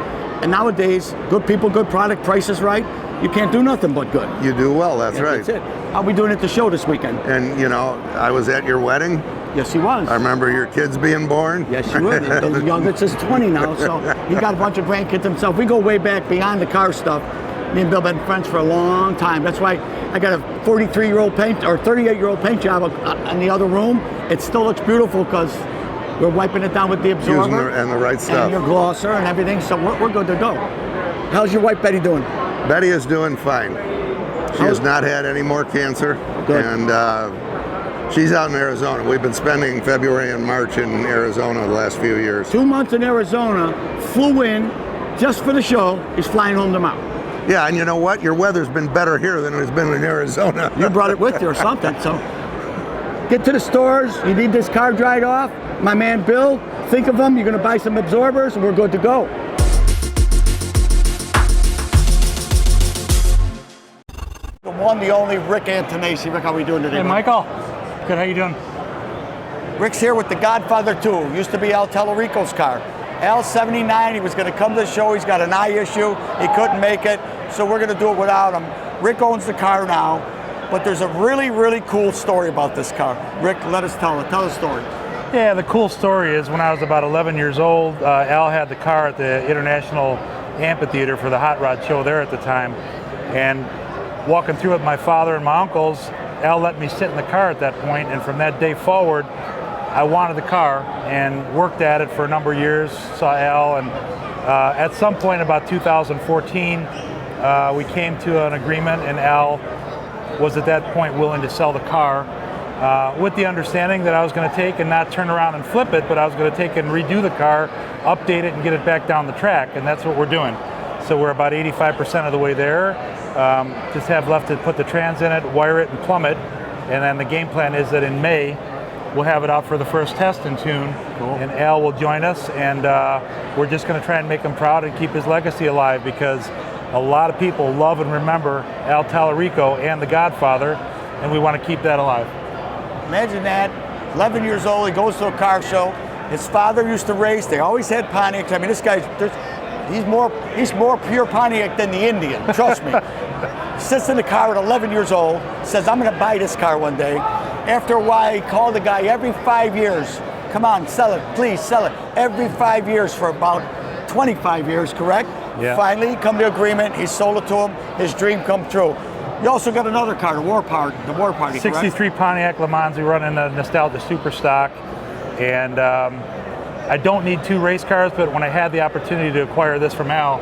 And nowadays, good people, good product, price is right. You can't do nothing but good. You do well, that's right. That's it. How we doing at the show this weekend? And, I was at your wedding. Yes, he was. I remember your kids being born. Yes, you were. The youngest is 20 now, so he got a bunch of grandkids himself. We go way back beyond the car stuff. Me and Bill have been friends for a long time. That's why I got a 43-year-old paint or 38-year-old paint job in the other room. It still looks beautiful because we're wiping it down with the Absorber. And the right stuff. And your glosser and everything, so we're good to go. How's your wife Betty doing? Betty is doing fine. She has not had any more cancer. Good. And she's out in Arizona. We've been spending February and March in Arizona the last few years. 2 months in Arizona, flew in just for the show. He's flying home tomorrow. Yeah, and you know what? Your weather's been better here than it's been in Arizona. You brought it with you or something, so. Get to the stores. You need this car dried off. My man Bill, think of him. You're going to buy some absorbers, and we're good to go. The one, the only Rick Antonacci. Rick, how are we doing today? Hey, Michael. Good, how you doing? Rick's here with the Godfather 2. Used to be Al Tellerico's car. Al's 79, he was going to come to the show. He's got an eye issue. He couldn't make it, so we're going to do it without him. Rick owns the car now, but there's a really, really cool story about this car. Rick, let us tell it. Tell the story. Yeah, the cool story is when I was about 11 years old, Al had the car at the International Amphitheater for the Hot Rod Show there at the time. And walking through with my father and my uncles, Al let me sit in the car at that point, and from that day forward, I wanted the car and worked at it for a number of years, saw Al, and at some point about 2014, we came to an agreement, and Al was at that point willing to sell the car with the understanding that I was going to take and not turn around and flip it, but I was going to take and redo the car, update it, and get it back down the track, and that's what we're doing. So we're about 85% of the way there. Just have left to put the trans in it, wire it, and plumb it. And then the game plan is that in May, we'll have it out for the first test and tune, and Al will join us, and we're just going to try and make him proud and keep his legacy alive, because a lot of people love and remember Al Tallarico and the Godfather, and we want to keep that alive. Imagine that, 11 years old, he goes to a car show. His father used to race. They always had Pontiacs. I mean, this guy's, he's more pure Pontiac than the Indian, trust me. Sits in the car at 11 years old, says, I'm going to buy this car one day. After a while, he called the guy every 5 years. Come on, sell it, please sell it. Every 5 years for about 25 years, correct? Yeah. Finally, he come to agreement. He sold it to him. His dream come true. You also got another car, the War Party, correct? 63 Pontiac Le Mans. We run in the Nostalgia Super Stock. And I don't need 2 race cars, but when I had the opportunity to acquire this from Al,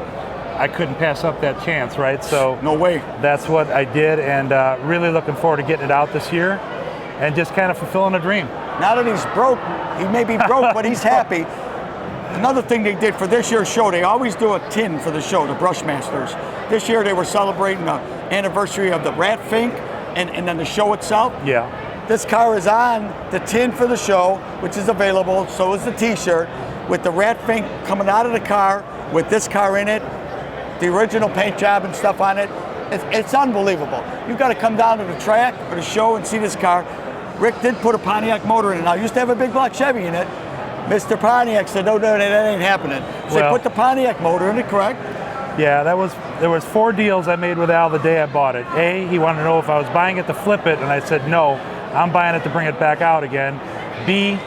I couldn't pass up that chance, right? So no way. That's what I did, and really looking forward to getting it out this year and just kind of fulfilling a dream. Now that he's broke, he may be broke, but he's happy. Another thing they did for this year's show, they always do a tin for the show, the Brushmasters. This year they were celebrating the anniversary of the Rat Fink and then the show itself. Yeah. This car is on the tin for the show, which is available, so is the t-shirt, with the Rat Fink coming out of the car with this car in it, the original paint job and stuff on it. It's unbelievable. You've got to come down to the track or the show and see this car. Rick did put a Pontiac motor in it. Now, I used to have a big black Chevy in it. Mr. Pontiac said, no, that ain't happening. So they put the Pontiac motor in it, correct? Yeah, there was 4 deals I made with Al the day I bought it. A, he wanted to know if I was buying it to flip it, and I said, no, I'm buying it to bring it back out again. B,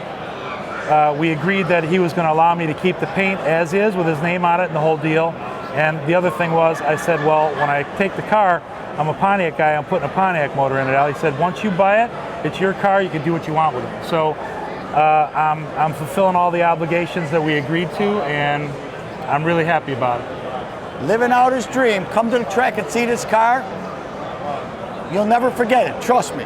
we agreed that he was going to allow me to keep the paint as is with his name on it and the whole deal. And the other thing was, I said, well, when I take the car, I'm a Pontiac guy, I'm putting a Pontiac motor in it. Al, he said, once you buy it, it's your car, you can do what you want with it. So I'm fulfilling all the obligations that we agreed to, and I'm really happy about it. Living out his dream. Come to the track and see this car. You'll never forget it, trust me.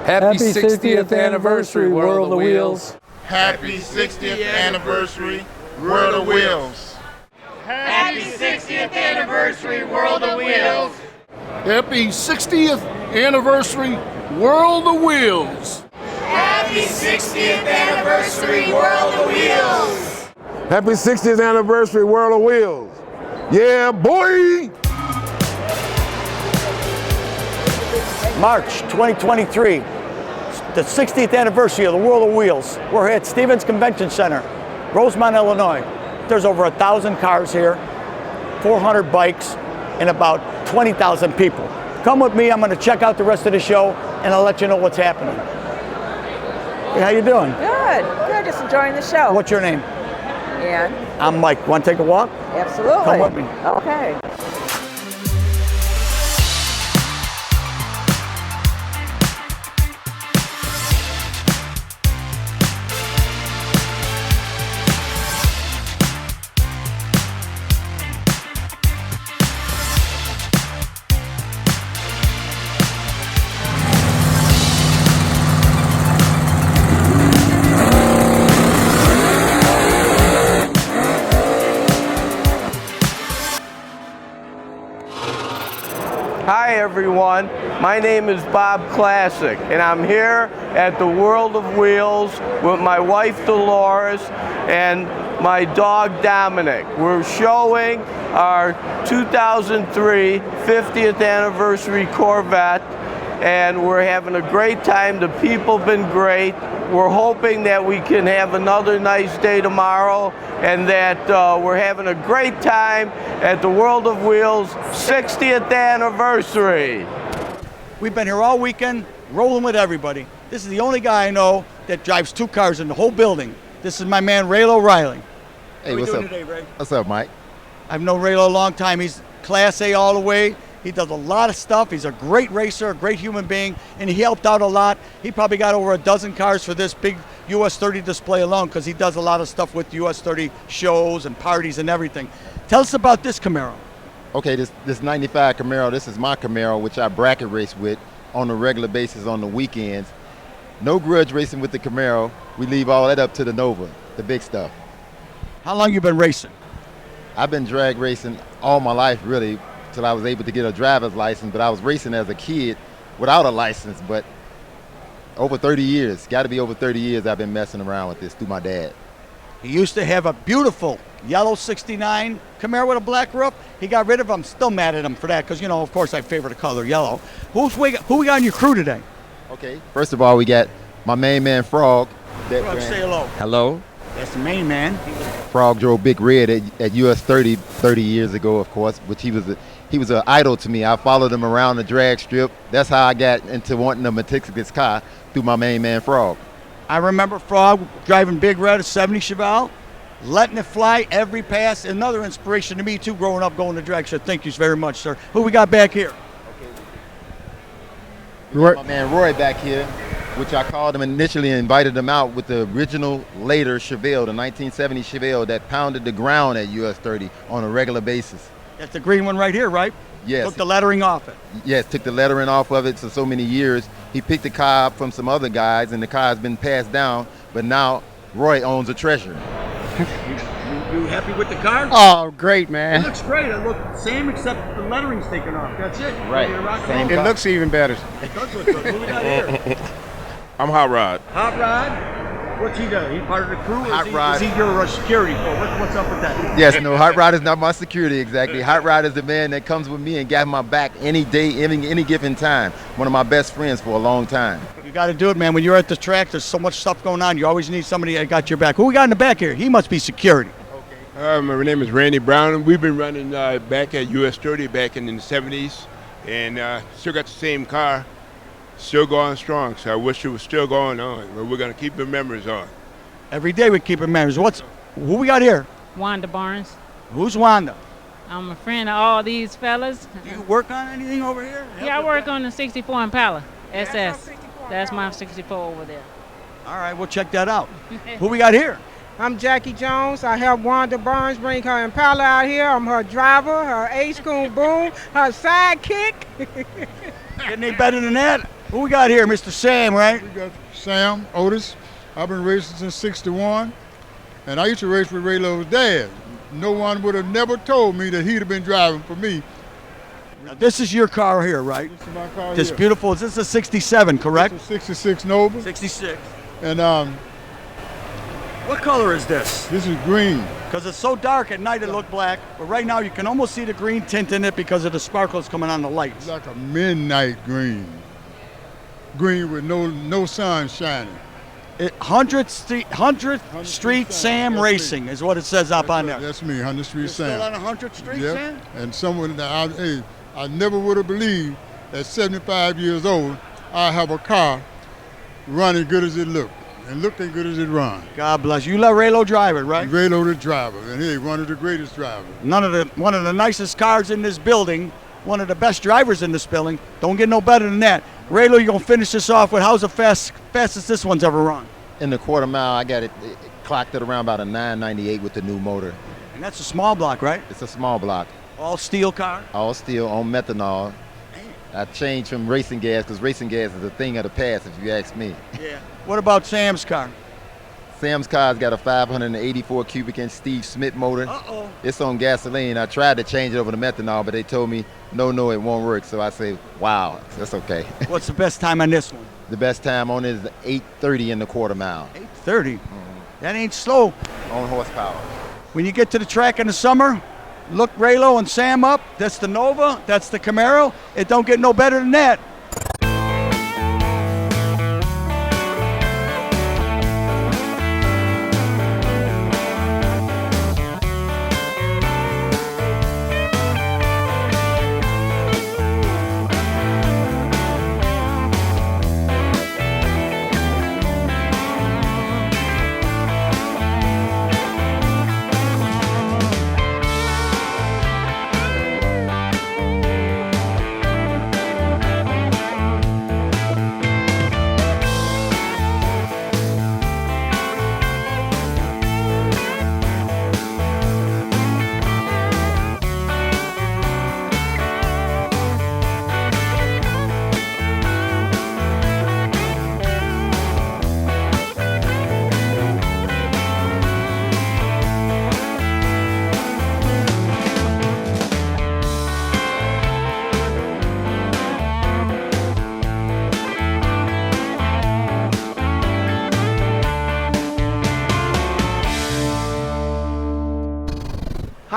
Happy 60th anniversary, World of Wheels. Happy 60th anniversary, World of Wheels. Happy 60th anniversary, World of Wheels. Happy 60th anniversary, World of Wheels. Happy 60th anniversary, World of Wheels. Happy 60th anniversary, World of Wheels. Yeah, boy! March 2023, the 60th anniversary of the World of Wheels. We're at Stevens Convention Center, Rosemont, Illinois. There's over 1,000 cars here, 400 bikes, and about 20,000 people. Come with me, I'm gonna check out the rest of the show, and I'll let you know what's happening. Hey, how you doing? Good, good, just enjoying the show. What's your name? Ann. I'm Mike. Want to take a walk? Absolutely. Come with me. Okay. Hi everyone, my name is Bob Classic and I'm here at the World of Wheels with my wife Dolores and my dog Dominic. We're showing our 2003 50th anniversary Corvette and we're having a great time. The people have been great. We're hoping that we can have another nice day tomorrow, and that we're having a great time at the World of Wheels 60th anniversary. We've been here all weekend, rolling with everybody. This is the only guy I know that drives 2 cars in the whole building. This is my man, Raylo Riley. Hey, How we what's doing up? today, Ray? What's up, Mike? I've known Raylo a long time. He's Class A all the way. He does a lot of stuff. He's a great racer, a great human being, and he helped out a lot. He probably got over a dozen cars for this big US 30 display alone, because he does a lot of stuff with US 30 shows and parties and everything. Tell us about this Camaro. Okay, this 95 Camaro, this is my Camaro, which I bracket race with on a regular basis on the weekends. No grudge racing with the Camaro. We leave all that up to the Nova, the big stuff. How long you been racing? I've been drag racing all my life, really, till I was able to get a driver's license, but I was racing as a kid without a license, but over 30 years, got to be over 30 years I've been messing around with this through my dad. He used to have a beautiful yellow 69 Camaro with a black roof. He got rid of him. Still mad at him for that, because, you know, of course I favor the color yellow. Who we got in your crew today? Okay, first of all, we got my main man, Frog. Frog, say hello. Hello. That's the main man. Frog drove Big Red at US 30 years ago, of course, which he was an idol to me. I followed him around the drag strip. That's how I got into wanting a meticulous car, through my main man, Frog. I remember Frog driving Big Red, a 70 Chevelle, letting it fly every pass. Another inspiration to me, too, growing up going to drag. So thank you very much, sir. Who we got back here? My man Roy back here, which I called him initially and invited him out with the original later Chevelle, the 1970 Chevelle that pounded the ground at US 30 on a regular basis. That's the green one right here, right? Yes. Took the lettering off it. Yes, took the lettering off of it for so many years. He picked the car up from some other guys, and the car has been passed down, but now Roy owns a treasure. You happy with the car? Oh, great, man. It looks great. It looks same except the lettering's taken off. That's it. Right. It looks even better. It does look good. Who we got here? I'm Hot Rod. Hot Rod? What's he doing? He part of the crew? Or Hot Rod. Is he your security for? What's up with that? Yes, no, Hot Rod is not my security exactly. Hot Rod is the man that comes with me and got my back any day, any given time. One of my best friends for a long time. You got to do it, man. When you're at the track, there's so much stuff going on. You always need somebody that got your back. Who we got in the back here? He must be security. My name is Randy Brown. We've been running back at US 30 back in the 70s, and still got the same car, still going strong. So I wish it was still going on, but we're going to keep the memories on. Every day we keep it memories. Who we got here? Wanda Barnes. Who's Wanda? I'm a friend of all these fellas. Do you work on anything over here? Yeah, I work on the 64 Impala SS. That's my 64 over there. All right, we'll check that out. Who we got here? I'm Jackie Jones. I help Wanda Barnes bring her Impala out here. I'm her driver, her ace-coon boom, her sidekick. Getting any better than that? Who we got here? Mr. Sam, right? We got Sam Otis. I've been racing since '61, and I used to race with Raylo's dad. No one would have never told me that he'd have been driving for me. Now, this is your car here, right? This is my car This here. beautiful. Is this a 67, correct? It's a 66 Nova. 66. And what color is this? This is green. Because it's so dark at night it looked black, but right now you can almost see the green tint in it because of the sparkles coming on the lights. It's like a midnight green. Green with no sun shining. 100th Street Sam Racing is what it says up on there. That's me, 100th Street You're Sam. still on 100th Street, Yep. Sam? And someone that I never would have believed at 75 years old I have a car running good as it looked. And looked as good as it run. God bless you. You let Raylo drive it, right? Raylo the driver, and he's one of the greatest drivers. One of the nicest cars in this building, one of the best drivers in this building. Don't get no better than that. Raylo, you're gonna finish this off with how's the fastest this one's ever run? In the quarter mile, I got it clocked at around about a 998 with the new motor. And that's a small block, right? It's a small block. All steel car? All steel on methanol. I changed from racing gas because racing gas is a thing of the past, if you ask me. Yeah. What about Sam's car? Sam's car's got a 584 cubic inch Steve Smith motor. Uh-oh. It's on gasoline. I tried to change it over to methanol, but they told me, no, it won't work. So I say, wow, that's okay. What's the best time on this one? The best time on it is 8:30 in the quarter mile. 8:30? That ain't slow. On horsepower. When you get to the track in the summer, look Raylo and Sam up. That's the Nova. That's the Camaro. It don't get no better than that.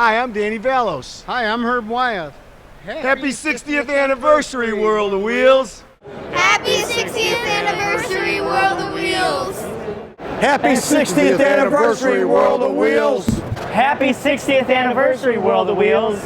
Hi, I'm Danny Valos. Hi, I'm Herb Wyeth. Happy 60th anniversary, World of Wheels. Happy 60th anniversary, World of Wheels. Happy 60th anniversary, World of Wheels. Happy 60th anniversary, World of Wheels.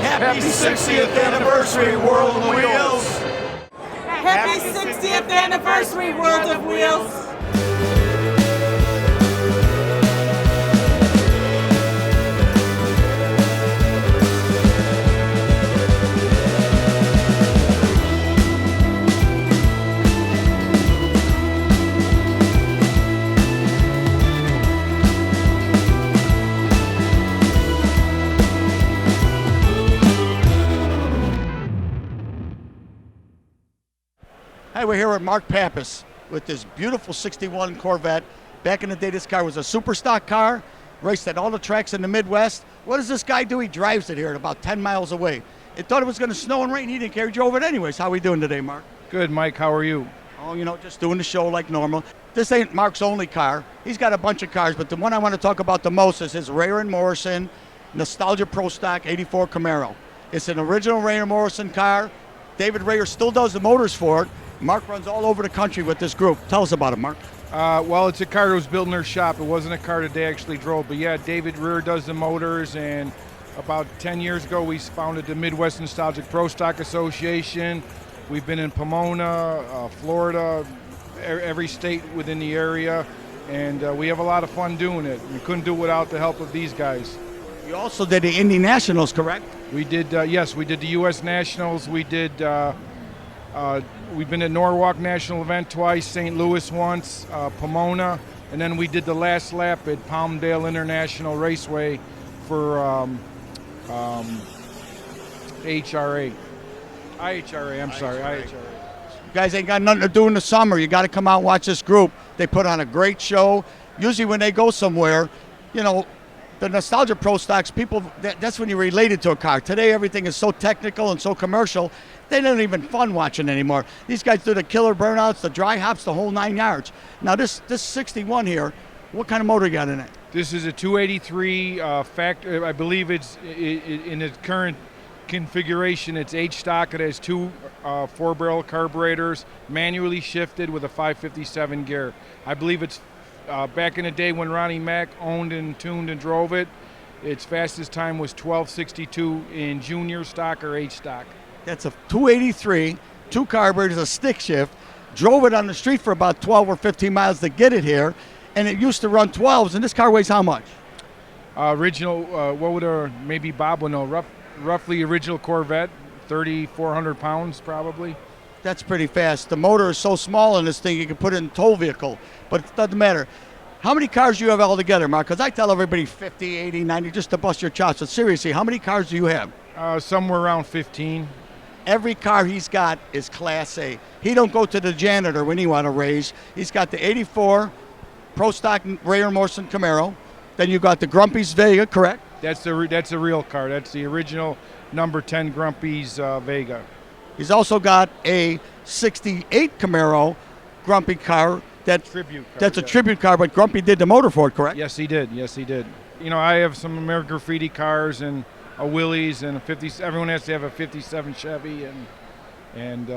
Happy 60th anniversary, World of Wheels. Happy 60th anniversary, World of Wheels. Hey, we're here with Mark Pappas with this beautiful 61 Corvette. Back in the day, this car was a super stock car, raced at all the tracks in the Midwest. What does this guy do? He drives it here at about 10 miles away. It thought it was going to snow and rain. He didn't care. He drove it anyways. How are we doing today, Mark? Good, Mike. How are you? Oh, you know, just doing the show like normal. This ain't Mark's only car. He's got a bunch of cars, but the one I want to talk about the most is his Rayer & Morrison Nostalgia Pro Stock 84 Camaro. It's an original Rayer & Morrison car. David Rayer still does the motors for it. Mark runs all over the country with this group. Tell us about it, Mark. Well, it's a car that was built in their shop. It wasn't a car that they actually drove. But yeah, David Rayer does the motors, and about 10 years ago, we founded the Midwest Nostalgic Pro Stock Association. We've been in Pomona, Florida, every state within the area, and we have a lot of fun doing it. We couldn't do it without the help of these guys. You also did the Indy Nationals, correct? We did, yes, we did the U.S. Nationals. We did, we've been at Norwalk National Event twice, St. Louis once, Pomona, and then we did the last lap at Palmdale International Raceway for IHRA. IHRA. You guys ain't got nothing to do in the summer. You got to come out and watch this group. They put on a great show. Usually when they go somewhere, you know, the Nostalgia Pro Stocks, people, that's when you relate it to a car. Today everything is so technical and so commercial, they don't even fun watching anymore. These guys do the killer burnouts, the dry hops, the whole 9 yards. Now this 61 here, what kind of motor you got in it? This is a 283 factory. I believe it's in its current configuration. It's H stock. It has two 4-barrel carburetors, manually shifted with a 557 gear. I believe it's back in the day when Ronnie Mack owned and tuned and drove it. Its fastest time was 12:62 in junior stock or H stock. That's a 283, 2 carburetors, a stick shift. Drove it on the street for about 12 or 15 miles to get it here, and it used to run 12s. And this car weighs how much? Original, what would maybe Bob would know? Roughly original Corvette, 3,400 pounds probably. That's pretty fast. The motor is so small in this thing, you can put it in a tow vehicle, but it doesn't matter. How many cars do you have all together, Mark? Because I tell everybody 50, 80, 90, just to bust your chops. But seriously, how many cars do you have? Somewhere around 15. Every car he's got is Class A. He don't go to the janitor when he want to race. He's got the 84 Pro Stock Rayer & Morrison Camaro. Then you got the Grumpy's Vega, correct? That's a real car. That's the original number 10 Grumpy's Vega. He's also got a 68 Camaro Grumpy car. That's a tribute car, but Grumpy did the motor for it, correct? Yes, he did. Yes, he did. You know, I have some American Graffiti cars and a Willys and a 50. Everyone has to have a 57 Chevy, and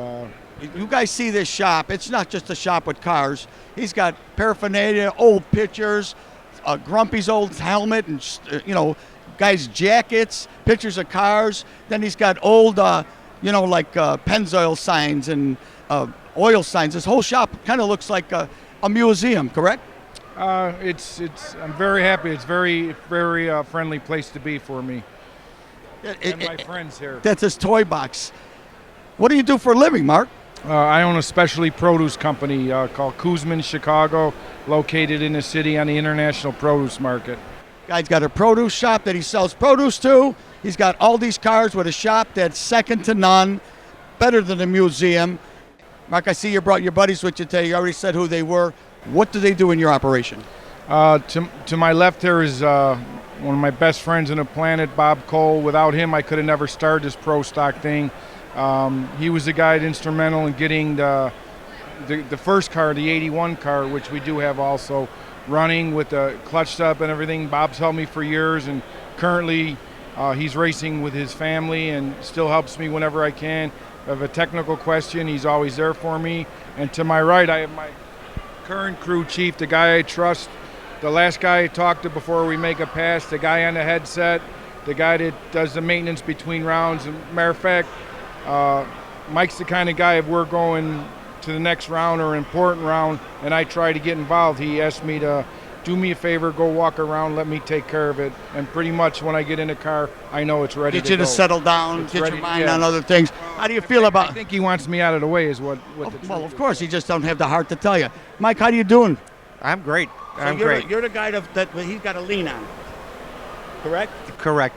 you guys see this shop. It's not just a shop with cars. He's got paraphernalia, old pictures, Grumpy's old helmet, and guys' jackets, pictures of cars. Then he's got old, like Pennzoil signs and oil signs. This whole shop kind of looks like a museum, correct? I'm very happy. It's very friendly place to be for me and my friends here. That's his toy box. What do you do for a living, Mark? I own a specialty produce company called Kuzman Chicago, located in the city on the International Produce Market. Guy's got a produce shop that he sells produce to. He's got all these cars with a shop that's second to none, better than a museum. Mark, I see you brought your buddies with you today. You already said who they were. What do they do in your operation? To my left here is one of my best friends on the planet, Bob Cole. Without him, I could have never started this pro stock thing. He was the guy instrumental in getting the first car, the 81 car, which we do have also, running with the clutch stub and everything. Bob's helped me for years, and currently he's racing with his family and still helps me whenever I can. If I have a technical question, he's always there for me. And to my right, I have my current crew chief, the guy I trust, the last guy I talk to before we make a pass, the guy on the headset, the guy that does the maintenance between rounds. And matter of fact, Mike's the kind of guy, if we're going to the next round or an important round and I try to get involved, he asked me to do me a favor, go walk around, let me take care of it. And pretty much when I get in the car, I know it's ready to go. Get you to settle down, get your mind on other things. How do you feel about? I think he wants me out of the way is what the well, of course, he just don't have the heart to tell you. Mike, how you doing? I'm great. I'm you're, great. You're the guy that he's got to lean on, correct? Correct.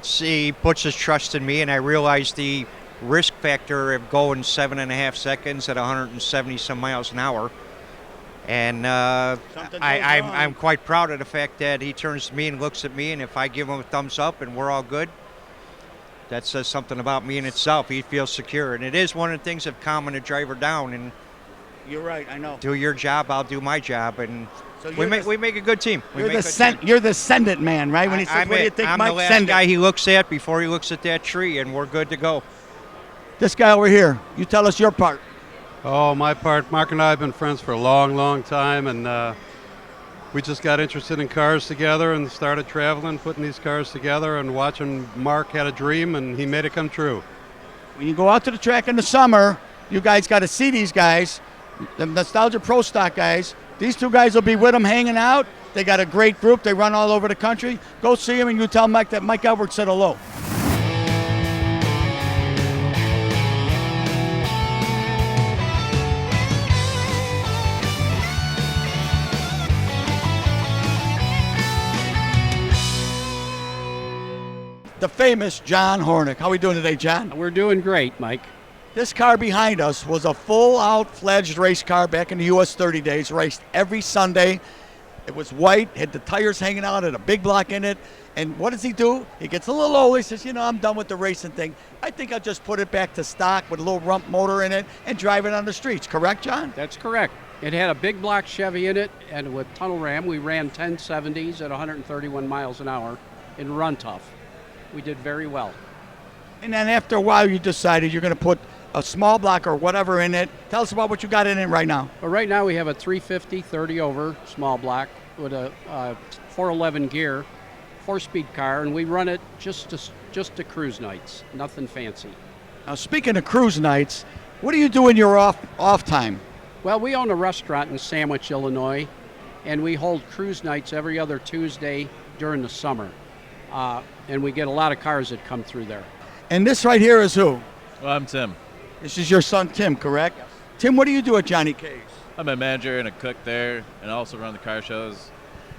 He puts his trust in me, and I realize the risk factor of going 7.5 seconds at 170 some miles an hour. And I'm quite proud of the fact that he turns to me and looks at me, and if I give him a thumbs up and we're all good, that says something about me in itself. He feels secure, and it is one of the things of calming a driver down. And you're right, I know. Do your job, I'll do my job, and so we make a good team. You're the send it man, right? When he says, "What do you think, Mike?" I'm the last guy he looks at before he looks at that tree, and we're good to go. This guy over here, you tell us your part. Oh, my part. Mark and I have been friends for a long, long time, and we just got interested in cars together and started traveling, putting these cars together, and watching Mark had a dream, and he made it come true. When you go out to the track in the summer, you guys got to see these guys, the Nostalgia Pro Stock guys. These two guys will be with them hanging out. They got a great group. They run all over the country. Go see them, and you tell Mike that Mike Edwards said hello. The famous John Hornick. How are we doing today, John? We're doing great, Mike. This car behind us was a full-out fledged race car back in the US 30 days, raced every Sunday. It was white, had the tires hanging out, had a big block in it. And what does he do? He gets a little old. He says, I'm done with the racing thing. I think I'll just put it back to stock with a little rump motor in it and drive it on the streets. Correct, John? That's correct. It had a big block Chevy in it, and with tunnel ram, we ran 1070s at 131 miles an hour in run tough. We did very well. And then after a while, you decided you're going to put a small block or whatever in it. Tell us about what you got in it right now. Well, right now we have a 350 30 over small block with a 411 gear, 4-speed car, and we run it just to cruise nights. Nothing fancy. Now, speaking of cruise nights, what do you do in your off time? Well, we own a restaurant in Sandwich, Illinois, and we hold cruise nights every other Tuesday during the summer. And we get a lot of cars that come through there. And this right here is who? Well, I'm Tim. This is your son, Tim, correct? Yes. Tim, what do you do at Johnny K's? I'm a manager and a cook there, and I also run the car shows.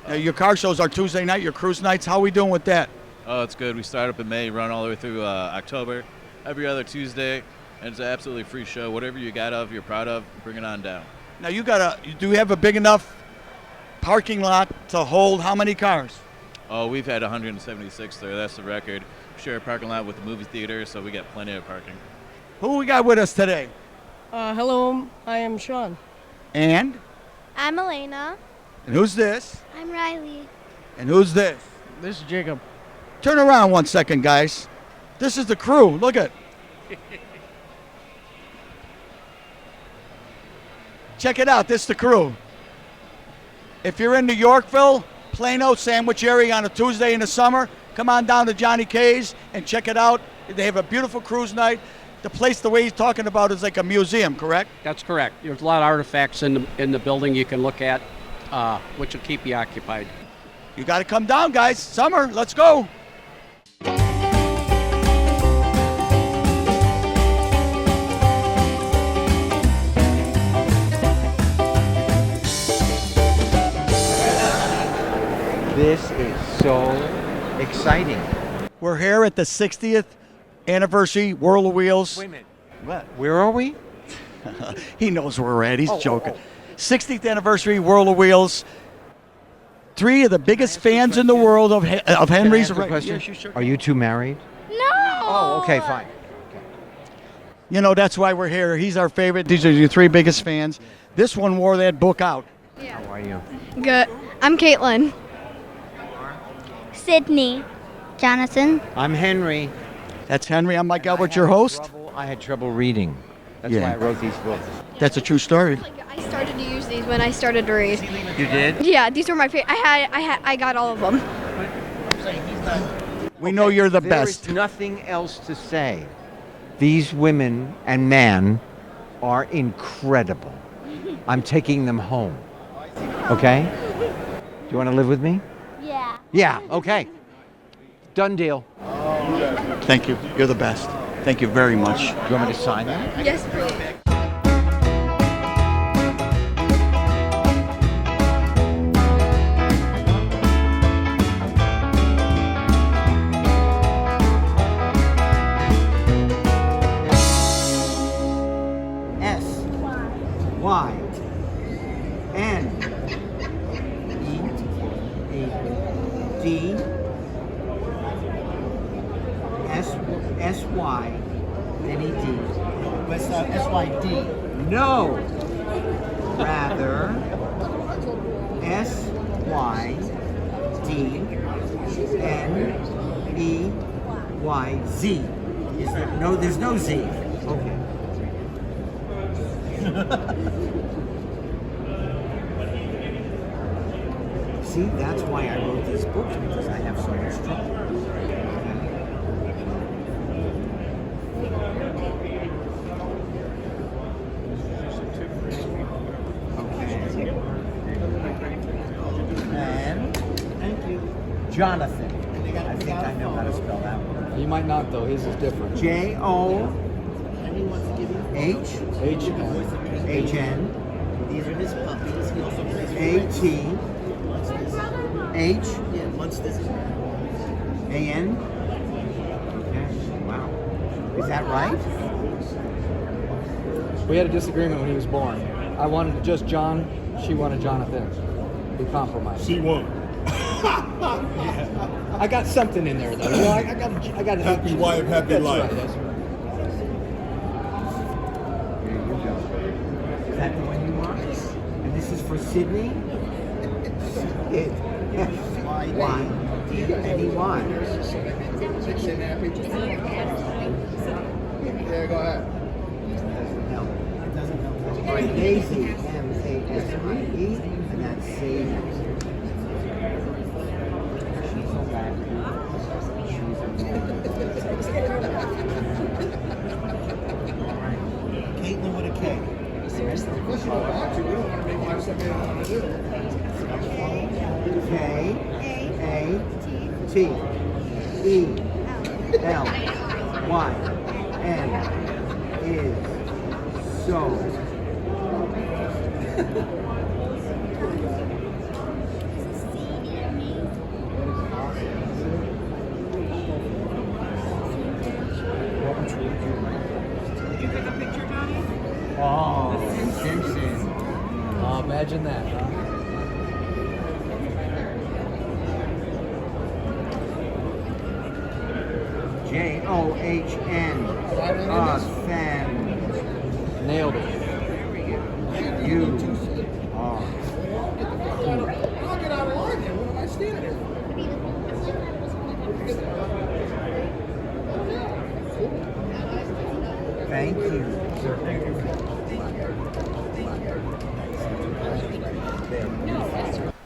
Your car shows are Tuesday night, your cruise nights. How are we doing with that? Oh, it's good. We start up in May, run all the way through October, every other Tuesday, and it's an absolutely free show. Whatever you got you're proud of, bring it on down. Now, do you have a big enough parking lot to hold how many cars? Oh, we've had 176 there. That's the record. We share a parking lot with the movie theater, so we got plenty of parking. Who we got with us today? Hello, I am Sean. And? I'm Elena. And who's this? I'm Riley. And who's this? This is Jacob. Turn around 1 second, guys. This is the crew. Look at. Check it out. This is the crew. If you're in New Yorkville, Plano, Sandwich area on a Tuesday in the summer, come on down to Johnny K's and check it out. They have a beautiful cruise night. The place, the way he's talking about, is like a museum, correct? That's correct. There's a lot of artifacts in the building you can look at, which will keep you occupied. You got to come down, guys. Summer, let's go. This is so exciting. We're here at the 60th anniversary World of Wheels. Wait a minute. What? Where are we? He knows where we're at. He's joking. 60th anniversary World of Wheels. 3 of the biggest fans in the world of Henry's. Can I ask a question? Yeah, sure. Are you two married? No. Oh, okay, fine. You know, that's why we're here. He's our favorite. These are your 3 biggest fans. This one wore that book out. How are you? Good. I'm Caitlin. Sydney. Jonathan. I'm Henry. That's Henry. I'm Mike Albert, your host. I had trouble reading. That's why I wrote these books. That's a true story. I started to use these when I started to read. You did? Yeah, these were my favorite. I got all of them. We know you're the best. There is nothing else to say. These women and man are incredible. I'm taking them home. Okay? Do you want to live with me? Yeah. Yeah, okay. Done deal. Thank you. You're the best. Thank you very much. Do you want me to sign that? Yes, please. S Y N E A D S Y N E D. S Y D. No. Rather S Y D N E Y Z. Is there no? There's no Z. Okay. See, that's why I wrote these books, because I have so much trouble. Okay. And thank you. Jonathan. I think I know how to spell that one. You might not, though. His is different. J-O H H-N. These are his puppies. He also plays A-T H A-N. A-N. Okay, wow. Is that right? We had a disagreement when he was born. I wanted just John. She wanted Jonathan. We compromised. She won. I got something in there, though. You know, I got Happy wife, happy that's life. Right, that's right. There you go. Is that the one you want? And this is for Sydney? Y. D-N-E-Y. Yeah, go ahead. All right, Daisy, M-A-S-E, and that's Sadie. She's a wagon. Caitlin with a K. K-A-T-E-L-Y-N is so. Did you take a picture, Johnny? Oh, Simpson. Oh, imagine that, huh? John. Fan. Nailed it. You are cool. Thank you.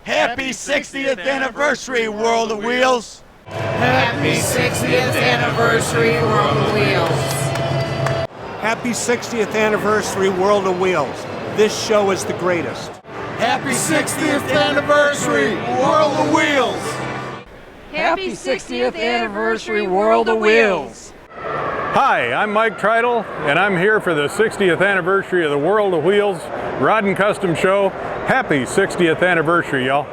Happy 60th anniversary, World of Wheels. Happy 60th anniversary, World of Wheels. Happy 60th anniversary, World of Wheels. This show is the greatest. Happy 60th anniversary, World of Wheels. Happy 60th anniversary, World of Wheels. Hi, I'm Mike Treidel, and I'm here for the 60th anniversary of the World of Wheels Rod and Custom Show. Happy 60th anniversary, y'all.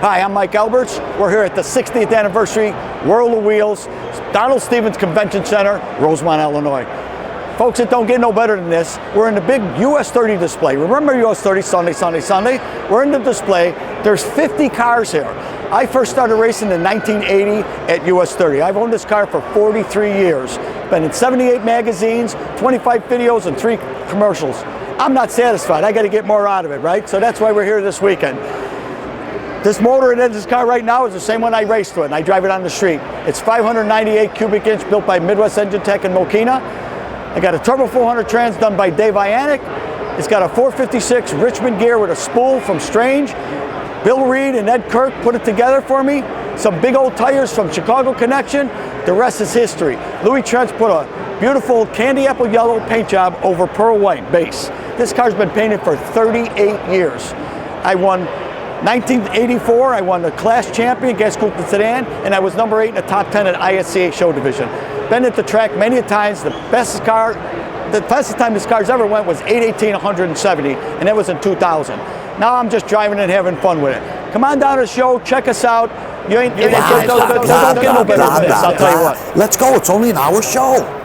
Hi, I'm Mike Alberts. We're here at the 60th anniversary World of Wheels, Donald Stevens Convention Center, Rosemont, Illinois. Folks, it don't get no better than this. We're in the big US 30 display. Remember US 30 Sunday, Sunday, Sunday? We're in the display. There's 50 cars here. I first started racing in 1980 at US 30. I've owned this car for 43 years. Been in 78 magazines, 25 videos, and 3 commercials. I'm not satisfied. I got to get more out of it, right? So that's why we're here this weekend. This motor in this car right now is the same one I raced with, and I drive it on the street. It's 598 cubic inch, built by Midwest Engine Tech in Mokina. I got a Turbo 400 trans done by Dave Ionic. It's got a 456 Richmond gear with a spool from Strange. Bill Reed and Ed Kirk put it together for me. Some big old tires from Chicago Connection. The rest is history. Louis Trent's put a beautiful candy apple yellow paint job over pearl white base. This car's been painted for 38 years. I won 1984, I won the class champion, gas coupe and sedan, and I was number 8 in the top 10 at ISCA show division. Been at the track many times. The fastest time this car's ever went was 8:18:170, and that was in 2000. Now I'm just driving and having fun with it. Come on down to the show, check us out. You ain't, don't get no better than this, I'll tell you what. Let's go, it's only an hour show.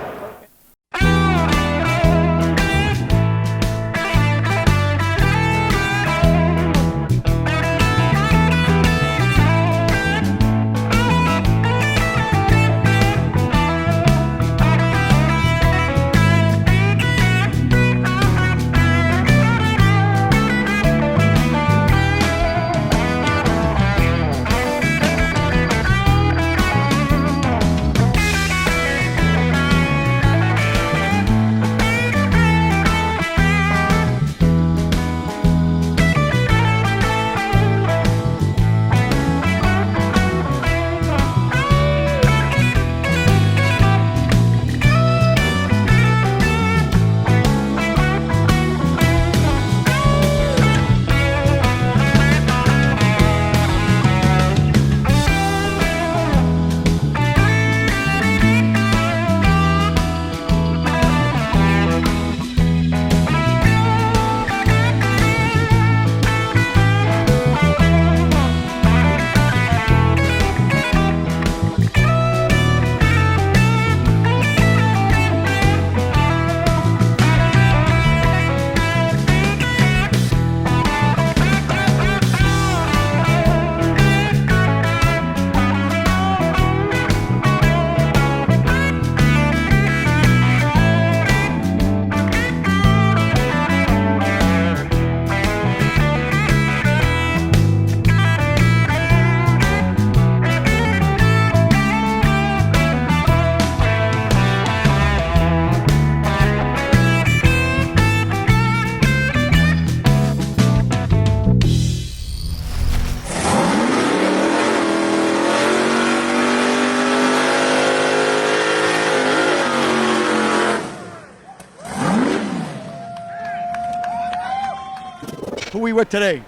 Who we with today?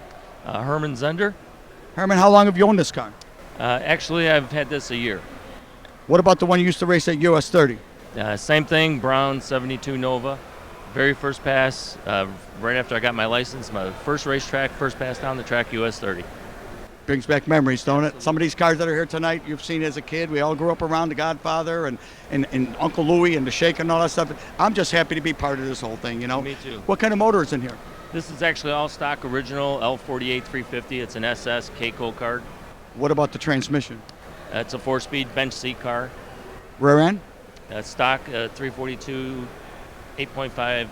Herman Zender. Herman, how long have you owned this car? Actually, I've had this a year. What about the one you used to race at US 30? Same thing, brown 72 Nova. Very first pass, right after I got my license, my first racetrack, first pass down the track, US 30. Brings back memories, don't it? Some of these cars that are here tonight, you've seen as a kid. We all grew up around the Godfather and Uncle Louie and the Shake and all that stuff. I'm just happy to be part of this whole thing, you know? Me too. What kind of motor is in here? This is actually all stock original L48 350. It's an SS Keiko card. What about the transmission? It's a 4-speed bench seat car. Rear end? Stock 342 8.5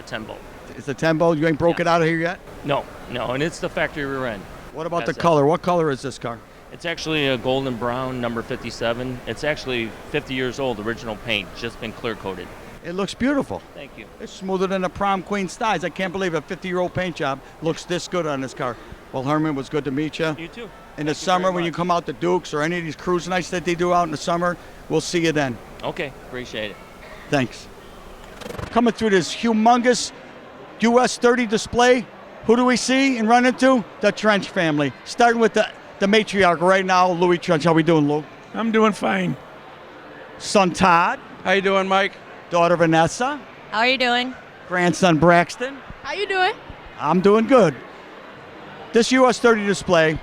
10 bolt. It's a 10 bolt. You ain't broke it out of here yet? No, and it's the factory rear end. What about the color? What color is this car? It's actually a golden brown, number 57. It's actually 50 years old, original paint, just been clear coated. It looks beautiful. Thank you. It's smoother than a prom queen styles. I can't believe a 50-year-old paint job looks this good on this car. Well, Herman, was good to meet you. You too. In the summer, when you come out to Dukes or any of these cruise nights that they do out in the summer, we'll see you then. Okay, appreciate it. Thanks. Coming through this humongous US 30 display, who do we see and run into? The Trench family. Starting with the matriarch right now, Louie Trench. How we doing, Lou? I'm doing fine. Son Todd. How you doing, Mike? Daughter Vanessa. How are you doing? Grandson Braxton. How you doing? I'm doing good. This US 30 display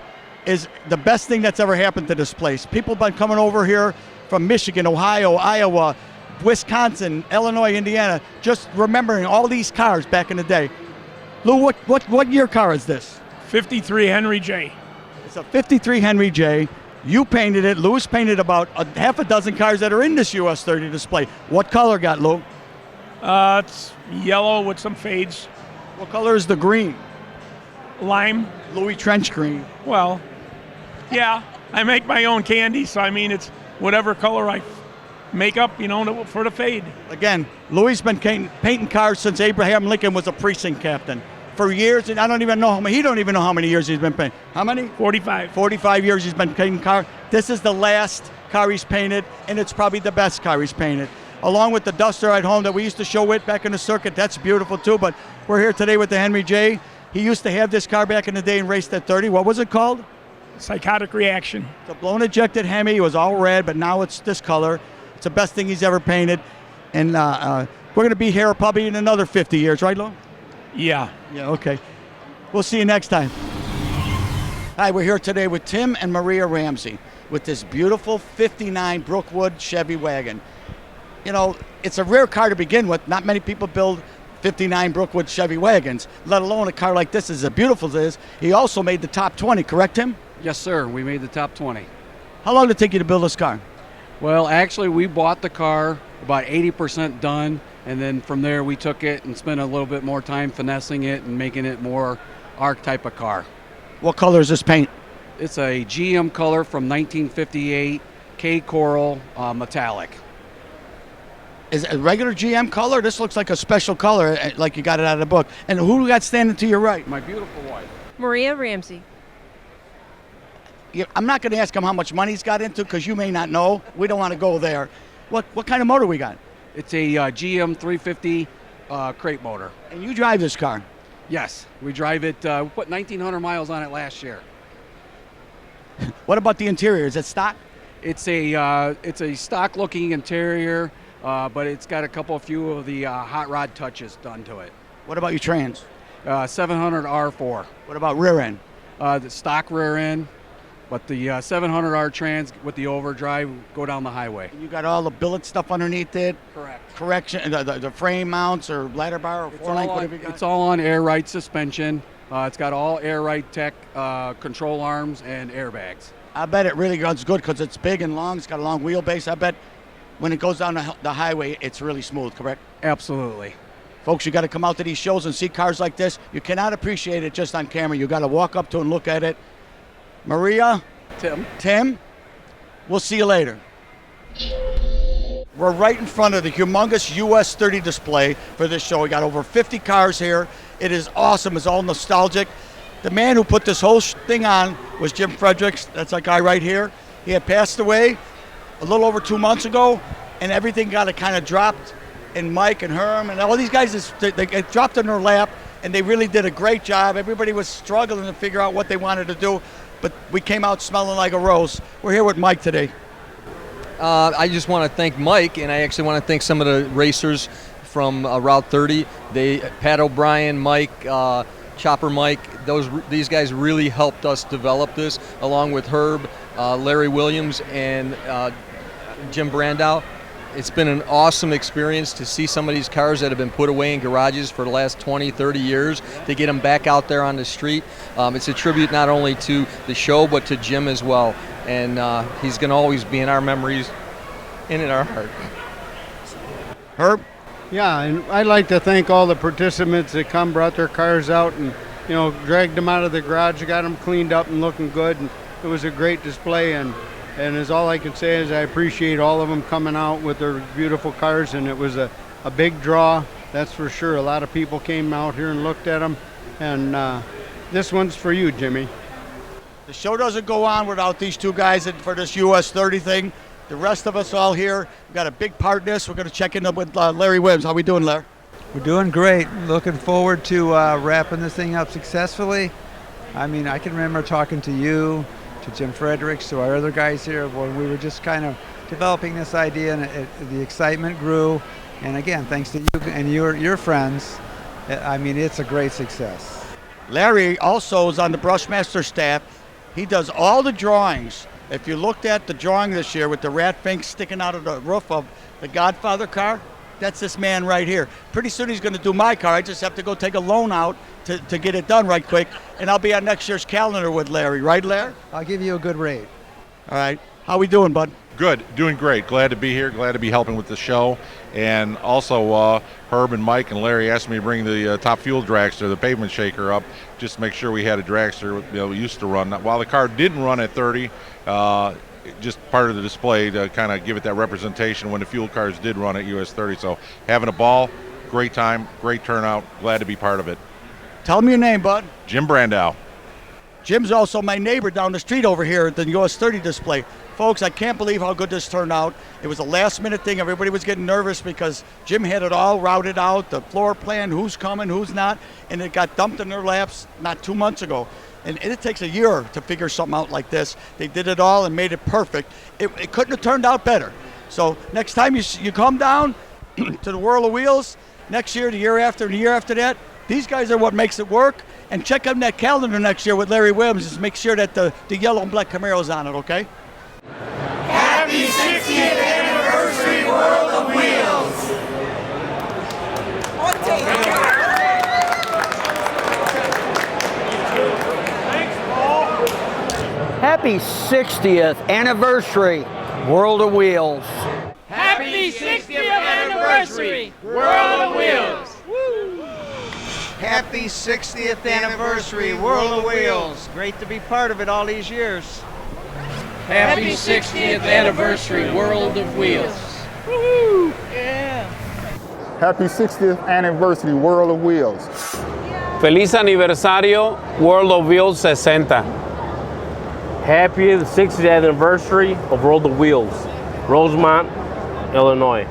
is the best thing that's ever happened to this place. People have been coming over here from Michigan, Ohio, Iowa, Wisconsin, Illinois, Indiana, just remembering all these cars back in the day. Lou, what year car is this? 53 Henry J. It's a 53 Henry J. You painted it. Lou's painted about half a dozen cars that are in this US 30 display. What color got, Lou? It's yellow with some fades. What color is the green? Lime. Louie Trench green. Well, yeah, I make my own candy, so I mean it's whatever color I make up, for the fade. Again, Louie's been painting cars since Abraham Lincoln was a precinct captain. For years, and I don't even know how many, he don't even know how many years he's been painting. How many? 45. 45 years he's been painting cars. This is the last car he's painted, and it's probably the best car he's painted. Along with the Duster at home that we used to show it back in the circuit, that's beautiful too, but we're here today with the Henry J. He used to have this car back in the day and raced at 30. What was it called? Psychotic Reaction. It's a blown ejected Hemi. It was all red, but now it's this color. It's the best thing he's ever painted. And we're going to be here probably in another 50 years, right, Lo? Yeah. Yeah, okay. We'll see you next time. Hi, we're here today with Tim and Maria Ramsey with this beautiful 59 Brookwood Chevy wagon. You know, it's a rare car to begin with. Not many people build 59 Brookwood Chevy wagons, let alone a car like this, as beautiful as it is. He also made the top 20, correct, Tim? Yes, sir. We made the top 20. How long did it take you to build this car? Well, actually, we bought the car about 80% done, and then from there we took it and spent a little bit more time finessing it and making it more our type of car. What color is this paint? It's a GM color from 1958, K Coral metallic. Is it a regular GM color? This looks like a special color, like you got it out of the book. And who got standing to your right? My beautiful wife. Maria Ramsey. I'm not going to ask him how much money he's got into because you may not know. We don't want to go there. What kind of motor we got? It's a GM 350 crate motor. And you drive this car? Yes, we drive it. We put 1,900 miles on it last year. What about the interior? Is it stock? It's a stock-looking interior, but it's got a few of the hot rod touches done to it. What about your trans? 700 R4. What about rear end? The stock rear end, but the 700R trans with the overdrive go down the highway. You got all the billet stuff underneath it? Correct. Correction, the frame mounts or ladder bar or four-link, whatever you got? It's all on air ride suspension. It's got all air ride tech, control arms, and airbags. I bet it really runs good because it's big and long. It's got a long wheelbase. I bet when it goes down the highway, it's really smooth, correct? Absolutely. Folks, you got to come out to these shows and see cars like this. You cannot appreciate it just on camera. You got to walk up to it and look at it. Maria? Tim? We'll see you later. We're right in front of the humongous US 30 display for this show. We got over 50 cars here. It is awesome. It's all nostalgic. The man who put this whole thing on was Jim Fredericks. That's that guy right here. He had passed away a little over 2 months ago, and everything got kind of dropped. And Mike and Herm and all these guys, they get dropped in their lap. and they really did a great job. Everybody was struggling to figure out what they wanted to do, but we came out smelling like a rose. We're here with Mike today. I just want to thank Mike, and I actually want to thank some of the racers from Route 30. Pat O'Brien, Mike, Chopper Mike, these guys really helped us develop this, along with Herb, Larry Williams, and Jim Brandow. It's been an awesome experience to see some of these cars that have been put away in garages for the last 20, 30 years, to get them back out there on the street. It's a tribute not only to the show, but to Jim as well. And he's going to always be in our memories and in our heart. Herb? Yeah, and I'd like to thank all the participants that brought their cars out and, dragged them out of the garage, got them cleaned up and looking good. And it was a great display, and as all I can say is I appreciate all of them coming out with their beautiful cars, and it was a big draw, that's for sure. A lot of people came out here and looked at them, and this one's for you, Jimmy. The show doesn't go on without these two guys for this US 30 thing. The rest of us all here, we've got a big part in this. We're going to check in with Larry Williams. How we doing, Larry? We're doing great. Looking forward to wrapping this thing up successfully. I mean, I can remember talking to you, to Jim Fredericks, to our other guys here when we were just kind of developing this idea, and the excitement grew. And again, thanks to you and your friends, I mean, it's a great success. Larry also is on the Brushmaster staff. He does all the drawings. If you looked at the drawing this year with the rat finks sticking out of the roof of the Godfather car, that's this man right here. Pretty soon he's going to do my car. I just have to go take a loan out to get it done right quick, and I'll be on next year's calendar with Larry. Right, Larry? I'll give you a good rate. All right. How we doing, bud? Good. Doing great. Glad to be here. Glad to be helping with the show. And also, Herb and Mike and Larry asked me to bring the Top Fuel dragster, the pavement shaker, up, just to make sure we had a dragster we used to run. While the car didn't run at 30, just part of the display to kind of give it that representation when the fuel cars did run at US 30. So having a ball, great time, great turnout. Glad to be part of it. Tell me your name, bud. Jim Brandow. Jim's also my neighbor down the street over here at the US 30 display. Folks, I can't believe how good this turned out. It was a last-minute thing. Everybody was getting nervous because Jim had it all routed out, the floor plan, who's coming, who's not, and it got dumped in their laps not 2 months ago. And it takes a year to figure something out like this. They did it all and made it perfect. It couldn't have turned out better. So next time you come down to the World of Wheels, next year, the year after, and the year after that, these guys are what makes it work. And check out that calendar next year with Larry Williams. Just make sure that the yellow and black Camaro's on it, okay? Happy 60th anniversary, World of Wheels! Happy 60th anniversary, World of Wheels. Happy 60th anniversary, World of Wheels! Happy 60th anniversary, World of Wheels. Great to be part of it all these years. Happy 60th anniversary, World of Wheels. Woohoo! Yeah. Happy 60th anniversary, World of Wheels. Feliz aniversario, World of Wheels 60. Happy 60th anniversary of World of Wheels, Rosemont, Illinois.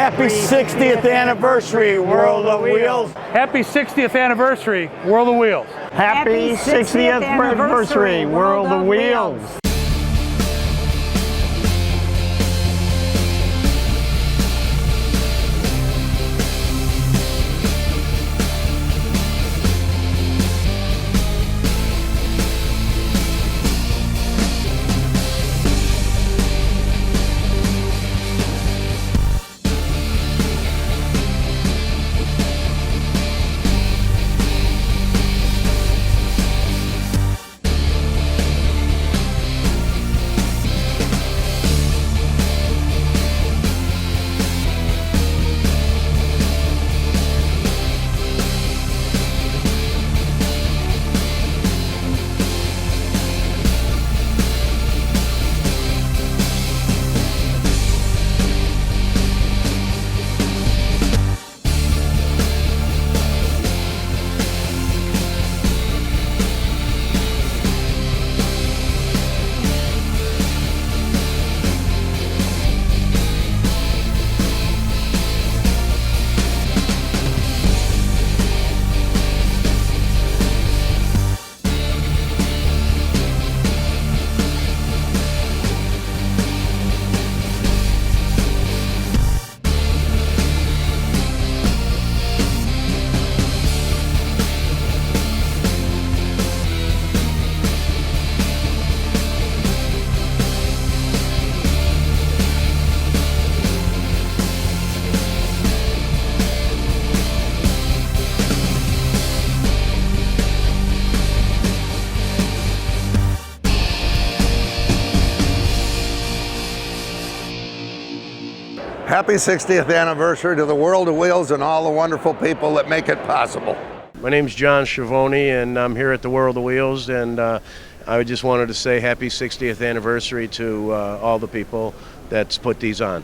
Happy 60th anniversary, World of Wheels. Happy 60th anniversary, World of Wheels. Happy 60th anniversary, World of Wheels. Happy 60th anniversary to the World of Wheels and all the wonderful people that make it possible. My name's John Schiavone, and I'm here at the World of Wheels, and I just wanted to say happy 60th anniversary to all the people that's put these on.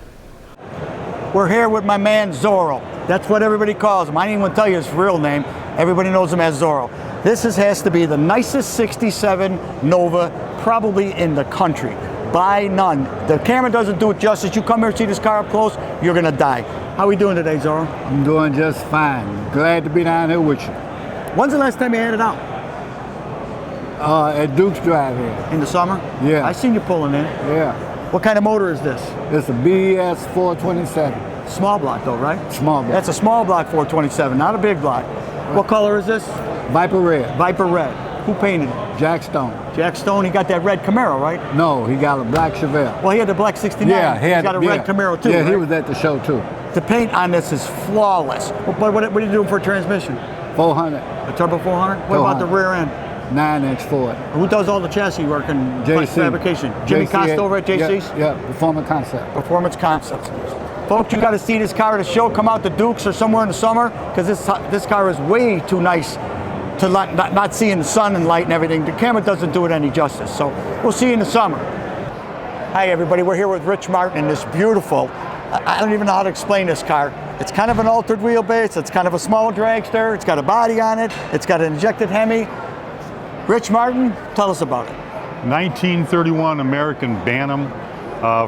We're here with my man Zorro. That's what everybody calls him. I didn't even tell you his real name. Everybody knows him as Zorro. This has to be the nicest 67 Nova probably in the country. By none. The camera doesn't do it justice. You come here and see this car up close, you're gonna die. How are we doing today, Zorro? I'm doing just fine. Glad to be down here with you. When's the last time you had it out? At Duke's Drive here. In the summer? Yeah. I seen you pulling in. Yeah. What kind of motor is this? It's a BES 427. Small block though, right? Small block. That's a small block 427, not a big block. What color is this? Viper Red. Viper Red. Who painted it? Jack Stone. Jack Stone, he got that red Camaro, right? No, he got a black Chevelle. Well, he had the black 69. Yeah, he got a red Camaro too, Yeah, right? he was at the show too. The paint on this is flawless. But what are you doing for a transmission? 400. A turbo 400? What about the rear end? 9-inch Ford. Who does all the chassis work and fabrication? Jimmy Costa over at JC's? Yeah, Performance Concept. Performance Concepts. Folks, you got to see this car at a show. Come out to Duke's or somewhere in the summer, because this car is way too nice to not see in the sun and light and everything. The camera doesn't do it any justice. So we'll see you in the summer. Hi everybody, we're here with Rich Martin in this beautiful, I don't even know how to explain this car. It's kind of an altered wheelbase, it's kind of a small dragster, it's got a body on it, it's got an injected Hemi. Rich Martin, tell us about it. 1931 American Bantam,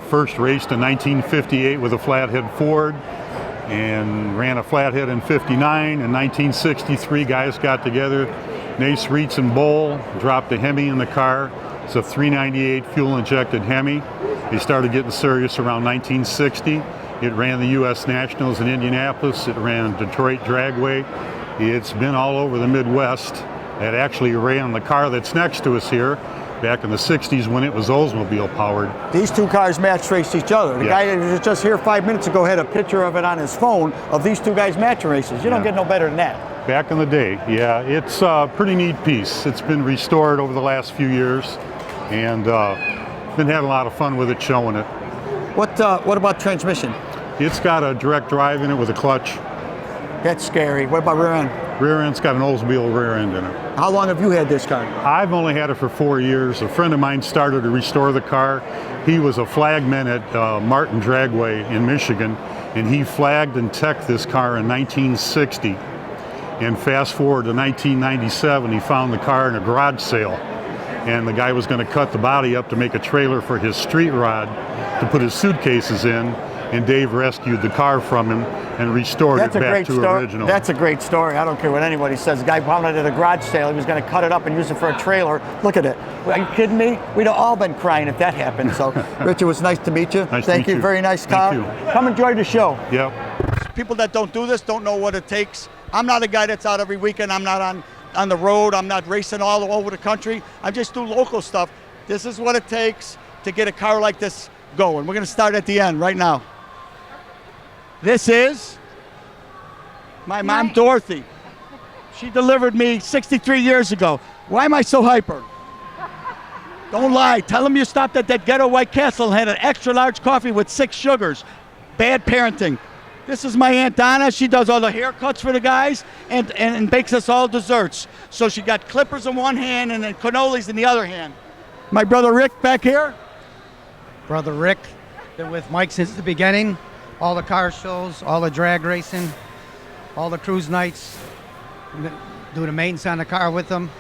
first raced in 1958 with a flathead Ford, and ran a flathead in 59. In 1963, guys got together, Nace, Reitz, and Bowl, dropped a Hemi in the car. It's a 398 fuel-injected Hemi. They started getting serious around 1960. It ran the U.S. Nationals in Indianapolis. It ran Detroit Dragway. It's been all over the Midwest. It actually ran the car that's next to us here back in the 60s when it was Oldsmobile powered. These two cars match raced each other. The guy that was just here 5 minutes ago had a picture of it on his phone of these two guys match races. You don't get no better than that. Back in the day, yeah. It's a pretty neat piece. It's been restored over the last few years, and been having a lot of fun with it, showing it. What about transmission? It's got a direct drive in it with a clutch. That's scary. What about rear end? Rear end's got an Oldsmobile rear end in it. How long have you had this car? I've only had it for 4 years. A friend of mine started to restore the car. He was a flagman at Martin Dragway in Michigan, and he flagged and teched this car in 1960. And fast forward to 1997, he found the car in a garage sale. And the guy was going to cut the body up to make a trailer for his street rod to put his suitcases in. and Dave rescued the car from him and restored it back to original. That's a great story. I don't care what anybody says. The guy found it at a garage sale. He was going to cut it up and use it for a trailer. Look at it. Are you kidding me? We'd have all been crying if that happened. So, Rich, it was nice to meet you. Thank you. you. Very nice car. Thank you. Come enjoy the show. Yep. People that don't do this don't know what it takes. I'm not a guy that's out every weekend. I'm not on the road. I'm not racing all over the country. I just do local stuff. This is what it takes to get a car like this going. We're going to start at the end right now. This is my mom, Dorothy. She delivered me 63 years ago. Why am I so hyper? Don't lie. Tell them you stopped at that ghetto White Castle and had an extra large coffee with 6 sugars. Bad parenting. This is my Aunt Donna. She does all the haircuts for the guys and bakes us all desserts. So she got clippers in one hand and then cannolis in the other hand. My brother Rick back here. Brother Rick, been with Mike since the beginning. All the car shows, all the drag racing, all the cruise nights. Do the maintenance on the car with them.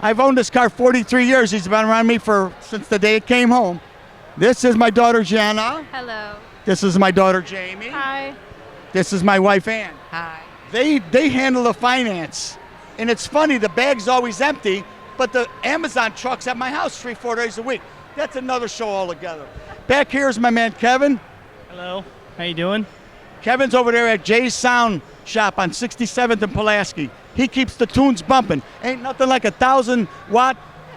I've owned this car 43 years. He's been around me since the day it came home. This is my daughter Gianna. Hello. This is my daughter Jamie. Hi. This is my wife Ann. Hi. They handle the finance. And it's funny, the bag's always empty, but the Amazon truck's at my house 3-4 days a week. That's another show altogether. Back here is my man Kevin. Hello. How you doing? Kevin's over there at Jay's Sound Shop on 67th and Pulaski. He keeps the tunes bumping. Ain't nothing like a 1,000-watt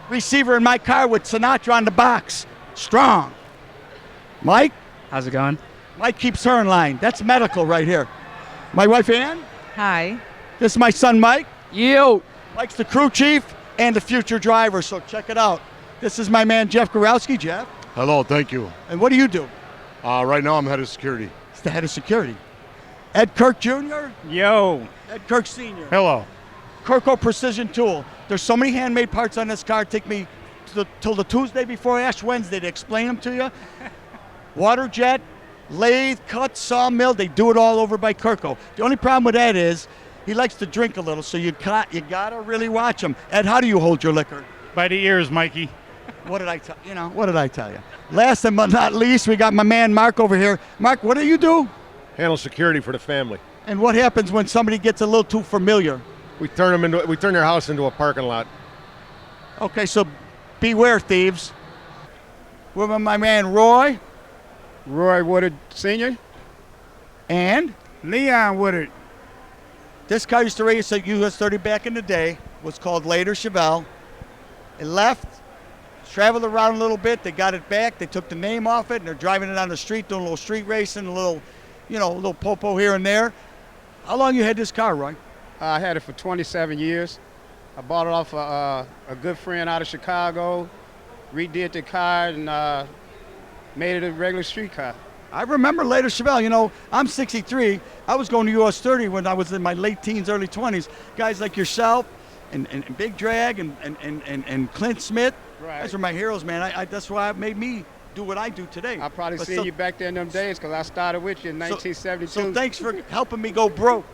receiver in my car with Sinatra on the box. Strong. Mike? How's it going? Mike keeps her in line. That's medical right here. My wife Ann? Hi. This is my son Mike. Yo. Mike's the crew chief and the future driver, so check it out. This is my man Jeff Gorowski. Jeff? Hello, thank you. And what do you do? Right now I'm head of security. He's the head of security. Ed Kirk Jr.? Yo. Ed Kirk Sr. Hello. Kirko Precision Tool. There's so many handmade parts on this car. Take me till the Tuesday before Ash Wednesday to explain them to you. Water jet, lathe, cut, sawmill, they do it all over by Kirko. The only problem with Ed is he likes to drink a little, so you gotta really watch him. Ed, how do you hold your liquor? By the ears, Mikey. What did I tell you? What did I tell you? Last and but not least, we got my man Mark over here. Mark, what do you do? Handle security for the family. And what happens when somebody gets a little too familiar? We turn their house into a parking lot. Okay, so beware, thieves. With my man Roy. Roy Woodard Sr. And Leon Woodard. This car used to race at US 30 back in the day. Was called later Chevelle. It left, traveled around a little bit. They got it back. They took the name off it, and they're driving it on the street, doing a little street racing, a little popo here and there. How long you had this car, Roy? I had it for 27 years. I bought it off a good friend out of Chicago, redid the car, and made it a regular street car. I remember later Chevelle. I'm 63. I was going to US 30 when I was in my late teens, early 20s. Guys like yourself and Big Drag and Clint Smith. Right. Those are my heroes, man. That's why it made me do what I do today. I probably seen you back there in them days because I started with you in 1972. So thanks for helping me go broke.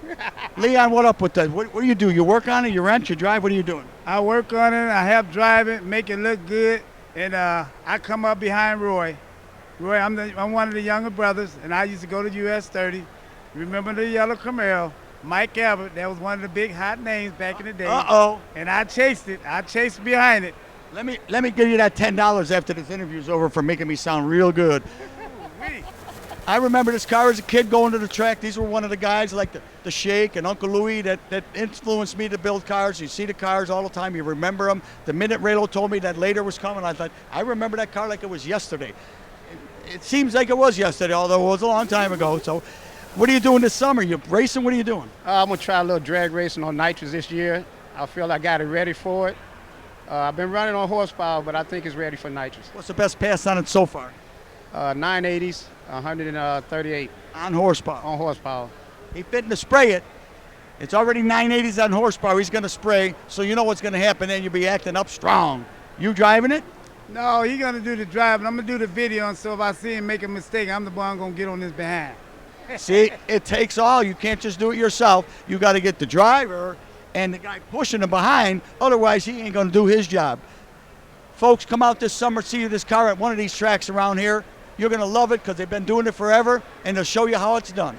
Leon, what up with that? What do you do? You work on it? You rent? You drive? What are you doing? I work on it. I help drive it, make it look good, and I come up behind Roy. Roy, I'm one of the younger brothers, and I used to go to US 30. Remember the yellow Camaro? Mike Albert, that was one of the big hot names back in the day. Uh-oh. And I chased it. I chased behind it. Let me give you that $10 after this interview's over for making me sound real good. I remember this car as a kid going to the track. These were one of the guys like the Shake and Uncle Louie that influenced me to build cars. You see the cars all the time. You remember them. The minute Raylo told me that later was coming, I thought, I remember that car like it was yesterday. It seems like it was yesterday, although it was a long time ago. So what are you doing this summer? You racing? What are you doing? I'm going to try a little drag racing on nitrous this year. I feel I got it ready for it. I've been running on horsepower, but I think it's ready for nitrous. What's the best pass on it so far? 980s, 138. On horsepower? On horsepower. He fitting to spray it. It's already 980s on horsepower. He's going to spray, so you know what's going to happen, and you'll be acting up strong. You driving it? No, he's going to do the driving. I'm going to do the video, and so if I see him make a mistake, I'm the one going to get on his behind. See, it takes all. You can't just do it yourself. You got to get the driver and the guy pushing him behind. Otherwise, he ain't going to do his job. Folks, come out this summer, see this car at one of these tracks around here. You're going to love it because they've been doing it forever, and they'll show you how it's done.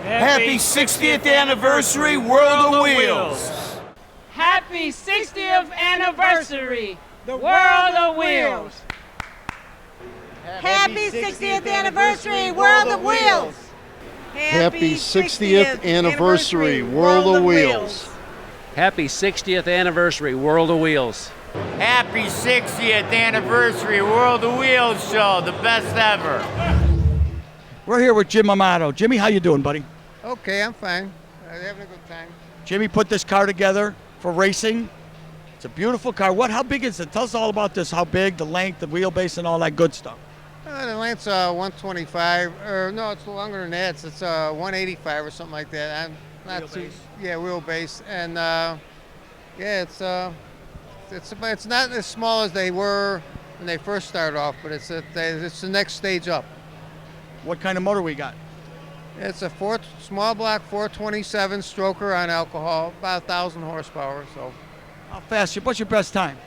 Happy 60th anniversary, World of Wheels. Happy 60th anniversary, the World of Wheels. Happy 60th anniversary, World of Wheels. Happy 60th anniversary, World of Wheels. Happy 60th anniversary, World of Wheels. Happy 60th anniversary, World of Wheels show, the best ever. We're here with Jim Amato. Jimmy, how you doing, buddy? Okay, I'm fine. I'm having a good time. Jimmy put this car together for racing. It's a beautiful car. How big is it? Tell us all about this. How big, the length, the wheelbase, and all that good stuff. The length's 125, or no, it's longer than that. It's 185 or something like that. I'm not Wheelbase. Wheelbase, and it's not as small as they were when they first started off, but it's the next stage up. What kind of motor we got? It's a small block 427 stroker on alcohol, about 1,000 horsepower. So, how fast? What's your best time?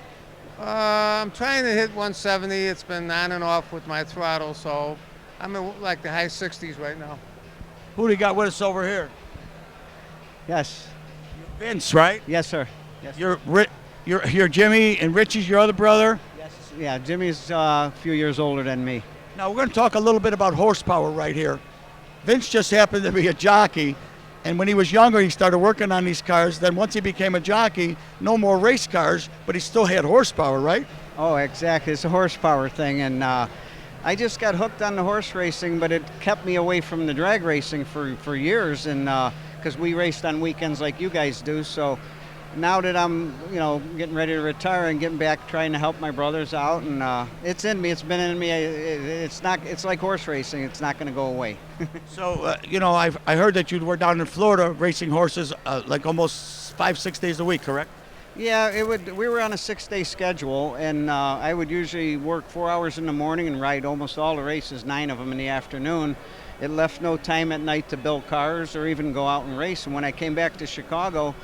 I'm trying to hit 170. It's been on and off with my throttle, so I'm in like the high 60s right now. Who do you got with us over here? Yes. Vince, right? Yes, sir. Yes. You're Jimmy, and Richie's your other brother. Yes. Yeah, Jimmy's a few years older than me. Now we're going to talk a little bit about horsepower right here. Vince just happened to be a jockey, and when he was younger, he started working on these cars. Then once he became a jockey, no more race cars, but he still had horsepower, right? Oh, exactly. It's a horsepower thing, and I just got hooked on the horse racing, but it kept me away from the drag racing for years, and because we raced on weekends like you guys do. So now that I'm, getting ready to retire and getting back, trying to help my brothers out, and it's in me. It's been in me. It's like horse racing. It's not going to go away. So, I heard that you were down in Florida racing horses like almost 5-6 days a week, correct? Yeah, we were on a 6-day schedule, and I would usually work 4 hours in the morning and ride almost all the races, 9 of them in the afternoon. It left no time at night to build cars or even go out and race. And when I came back to Chicago,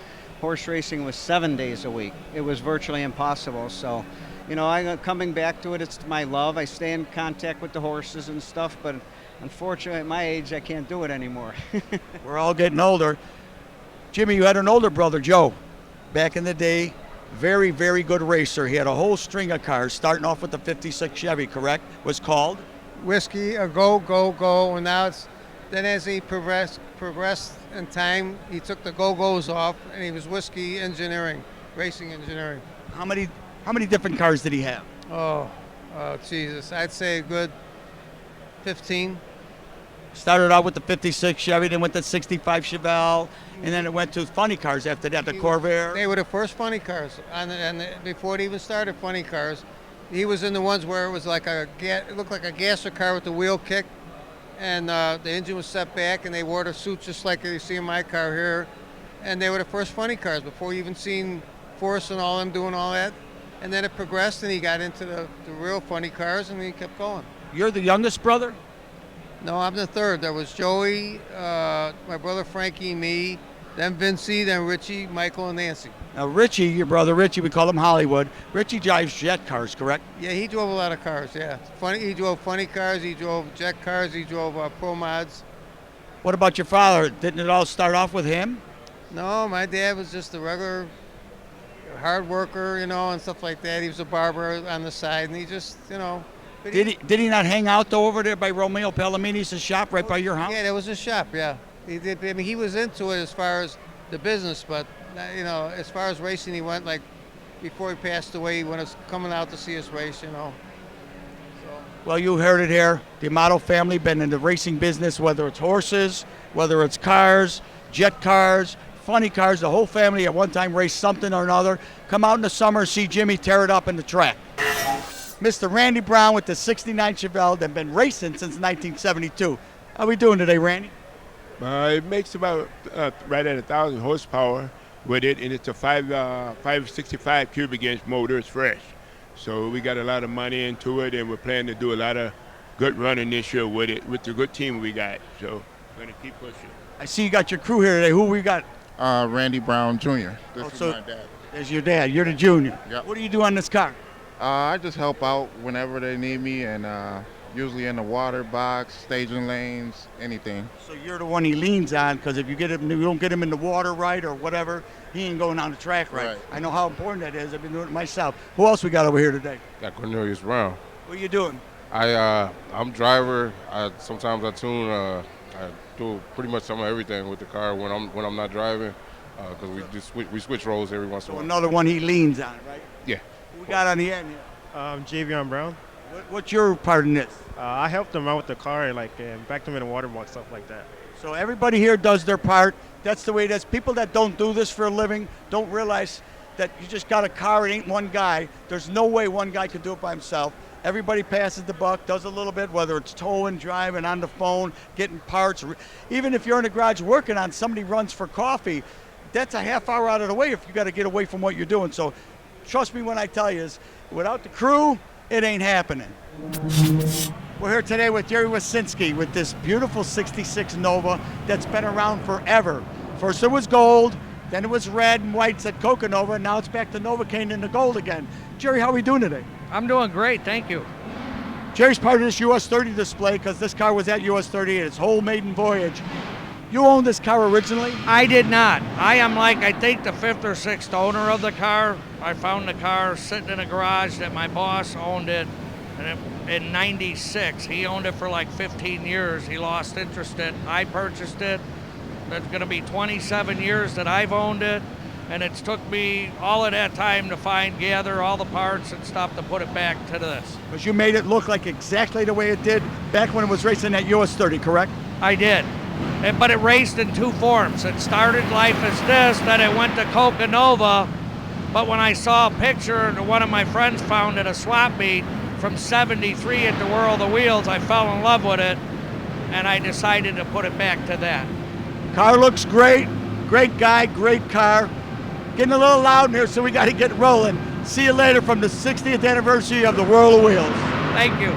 horse racing was 7 days a week. It was virtually impossible. So, I'm coming back to it. It's my love. I stay in contact with the horses and stuff, but unfortunately, at my age, I can't do it anymore. We're all getting older. Jimmy, you had an older brother, Joe. Back in the day, very, very good racer. He had a whole string of cars, starting off with the 56 Chevy, correct? Was called? Whiskey, a go, go, go, and now then as he progressed in time, he took the go-go's off, and he was whiskey engineering, racing engineering. How many different cars did he have? Oh, Jesus, I'd say a good 15. Started out with the 56 Chevy, then went to 65 Chevelle, and then it went to funny cars after that, the Corvette. They were the first funny cars, and before it even started funny cars, he was in the ones where it was like it looked like a gasser car with the wheel kick, and the engine was set back, and they wore the suits just like you see in my car here, and they were the first funny cars before you even seen Forrest and all them doing all that, and then it progressed, and he got into the real funny cars, and he kept going. You're the youngest brother? No, I'm the third. There was Joey, my brother Frankie, me, then Vincie, then Richie, Michael, and Nancy. Now, Richie, your brother Richie, we call him Hollywood. Richie drives jet cars, correct? Yeah, he drove a lot of cars, yeah. He drove funny cars, he drove jet cars, he drove pro mods. What about your father? Didn't it all start off with him? No, my dad was just a regular hard worker, you know, and stuff like that. He was a barber on the side, and he just, you know. Did he not hang out though over there by Romeo Palomini's shop right by your house? Yeah, that was his shop, yeah. He did. I mean, he was into it as far as the business, but, you know, as far as racing, he went, like, before he passed away, he was coming out to see us race, you know. Well, you heard it here. The Amato family been in the racing business, whether it's horses, whether it's cars, jet cars, funny cars. The whole family at one time raced something or another. Come out in the summer, see Jimmy tear it up in the track. Mr. Randy Brown with the 69 Chevelle that been racing since 1972. How we doing today, Randy? It makes about right at 1,000 horsepower with it, and it's a 565 cubic inch motor. It's fresh. So we got a lot of money into it, and we're planning to do a lot of good running this year with it, with the good team we got. So we're going to keep pushing. I see you got your crew here today. Who we got? Randy Brown Jr. This is so my dad. There's your dad. You're the junior. Yep. What do you do on this car? I just help out whenever they need me, and usually in the water box, staging lanes, anything. So you're the one he leans on, because if you don't get him in the water right or whatever, he ain't going on the track right. I know how important that is. I've been doing it myself. Who else we got over here today? Got Cornelius Brown. What are you doing? I'm driver. Sometimes I tune. I do pretty much some of everything with the car when I'm not driving, because we switch roles every once in a while. Another one he leans on, right? Yeah. Who we got on the end here? Javion Brown. What's your part in this? I helped him out with the car, and backed him in the water box, stuff like that. So everybody here does their part. That's the way it is. People that don't do this for a living don't realize that you just got a car, it ain't one guy. There's no way one guy can do it by himself. Everybody passes the buck, does a little bit, whether it's towing, driving, on the phone, getting parts. Even if you're in the garage working on, somebody runs for coffee, that's a half hour out of the way if you got to get away from what you're doing. So trust me when I tell you, without the crew, it ain't happening. We're here today with Jerry Wasinski with this beautiful 66 Nova that's been around forever. First it was gold, then it was red and white, said Coca Nova, and now it's back to Novocaine and the gold again. Jerry, how are we doing today? I'm doing great, thank you. Jerry's part of this US 30 display because this car was at US 30 its whole maiden voyage. You owned this car originally? I did not. I am I think the 5th or 6th owner of the car. I found the car sitting in a garage that my boss owned it in 96. He owned it for 15 years. He lost interest in it. I purchased it. It's going to be 27 years that I've owned it. And it's took me all of that time to gather all the parts and stuff to put it back to this. Because you made it look like exactly the way it did back when it was racing at US 30, correct? I did. But it raced in two forms. It started life as this, then it went to Coca Nova. But when I saw a picture that one of my friends found at a swap meet from 73 at the World of Wheels, I fell in love with it, and I decided to put it back to that. Car looks great. Great guy, great car. Getting a little loud in here, so we got to get rolling. See you later from the 60th anniversary of the World of Wheels. Thank you.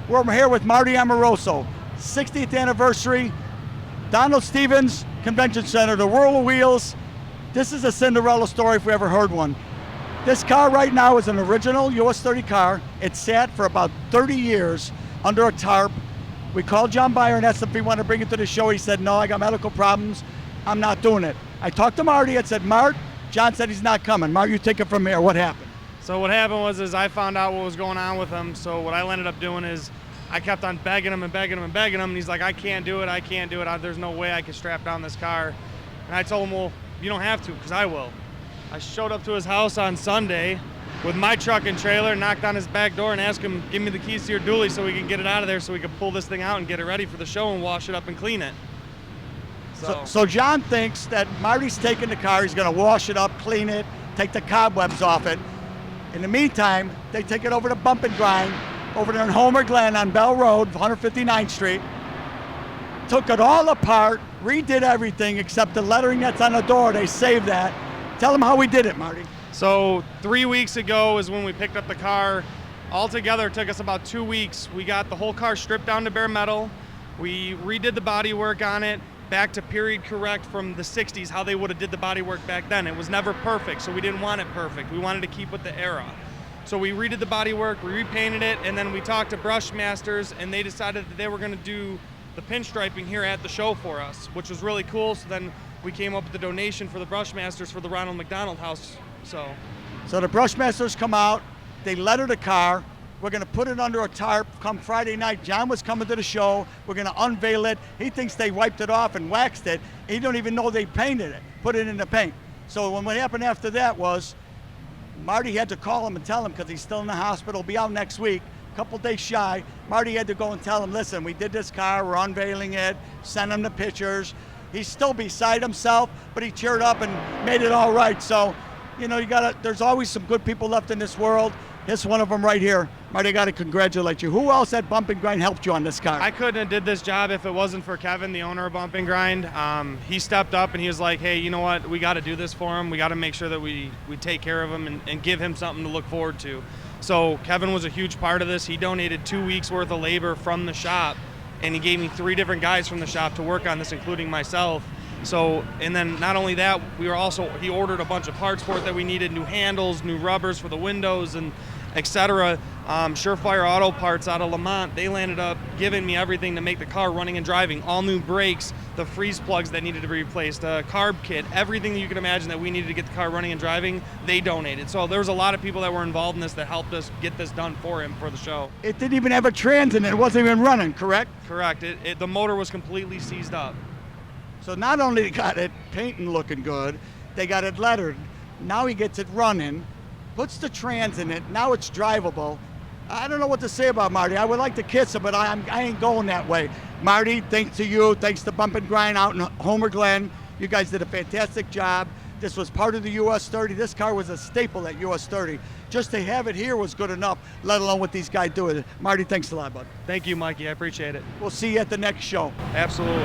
We're here with Marty Amoroso, 60th anniversary, Donald Stevens Convention Center, the World of Wheels. This is a Cinderella story if we ever heard one. This car right now is an original US 30 car. It sat for about 30 years under a tarp. We called John Byer and asked him if he wanted to bring it to the show. He said, no, I got medical problems. I'm not doing it. I talked to Marty and said, Mart, John said he's not coming. Mart, you take it from here. What happened? So what happened was I found out what was going on with him. So what I ended up doing is I kept on begging him and begging him and begging him. And he's like, I can't do it. I can't do it. There's no way I can strap down this car. And I told him, well, you don't have to, because I will. I showed up to his house on Sunday with my truck and trailer, knocked on his back door and asked him, give me the keys to your dually so we can get it out of there so we can pull this thing out and get it ready for the show and wash it up and clean it. So John thinks that Marty's taking the car, he's gonna wash it up, clean it, take the cobwebs off it. In the meantime, they take it over to Bump and Grind, over there in Homer Glen on Bell Road, 159th Street. Took it all apart, redid everything except the lettering that's on the door, they saved that. Tell them how we did it, Marty. So 3 weeks ago is when we picked up the car. Altogether, it took us about 2 weeks. We got the whole car stripped down to bare metal. We redid the body work on it back to period correct from the 60s, how they would have did the body work back then. It was never perfect, so we didn't want it perfect. We wanted to keep with the era. So we redid the body work, we repainted it, and then we talked to brush masters, and they decided that they were gonna do the pinstriping here at the show for us, which was really cool. So then we came up with the donation for the brush masters for the Ronald McDonald House. So the brush masters come out, they letter the car. We're gonna put it under a tarp come Friday night. John was coming to the show. We're gonna unveil it. He thinks they wiped it off and waxed it. He don't even know they painted it, put it in the paint. So what happened after that was Marty had to call him and tell him, because he's still in the hospital, be out next week, a couple days shy. Marty had to go and tell him, listen, we did this car, we're unveiling it, send him the pictures. He's still beside himself, but he cheered up and made it all right. So, you know, there's always some good people left in this world. Here's one of them right here. Marty, I got to congratulate you. Who else at Bump and Grind helped you on this car? I couldn't have did this job if it wasn't for Kevin, the owner of Bump and Grind. He stepped up and he was like, hey, you know what? We got to do this for him. We got to make sure that we take care of him and give him something to look forward to. So Kevin was a huge part of this. He donated 2 weeks worth of labor from the shop, and he gave me 3 different guys from the shop to work on this, including myself. So, and then not only that, he ordered a bunch of parts for it that we needed, new handles, new rubbers for the windows, and etc. Surefire Auto Parts out of Lamont, they landed up giving me everything to make the car running and driving. All new brakes, the freeze plugs that needed to be replaced, the carb kit, everything that you could imagine that we needed to get the car running and driving, they donated. So there was a lot of people that were involved in this that helped us get this done for him for the show. It didn't even have a trans in it. It wasn't even running, correct? Correct. The motor was completely seized up. So not only got it painting looking good, they got it lettered. Now he gets it running, puts the trans in it. Now it's drivable. I don't know what to say about Marty. I would like to kiss him, but I ain't going that way. Marty, thanks to you, thanks to Bump and Grind out in Homer Glen. You guys did a fantastic job. This was part of the US 30. This car was a staple at US 30. Just to have it here was good enough, let alone what these guys do with it. Marty, thanks a lot, bud. Thank you, Mikey. I appreciate it. We'll see you at the next show. Absolutely.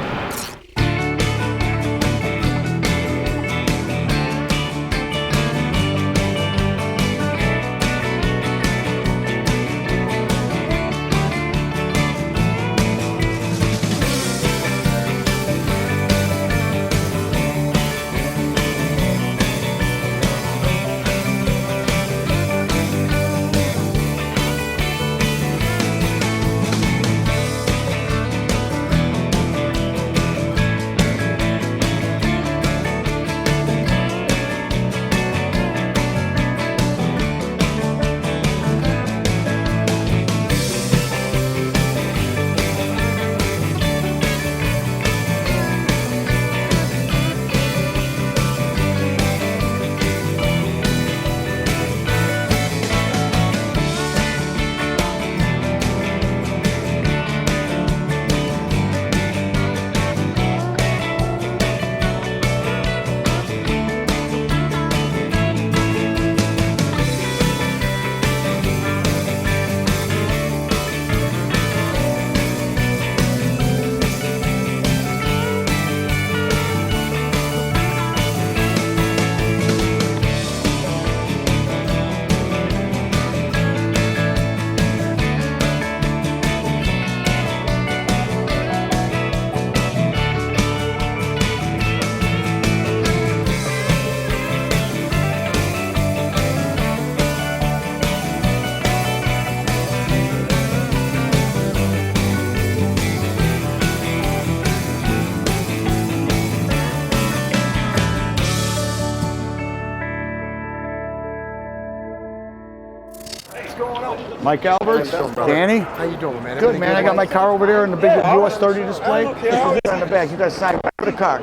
Mike Alberts, Danny. How you doing, man? Good, man. I got my car over there in the big US 30 display. This is it on the back. You got to sign back for the car.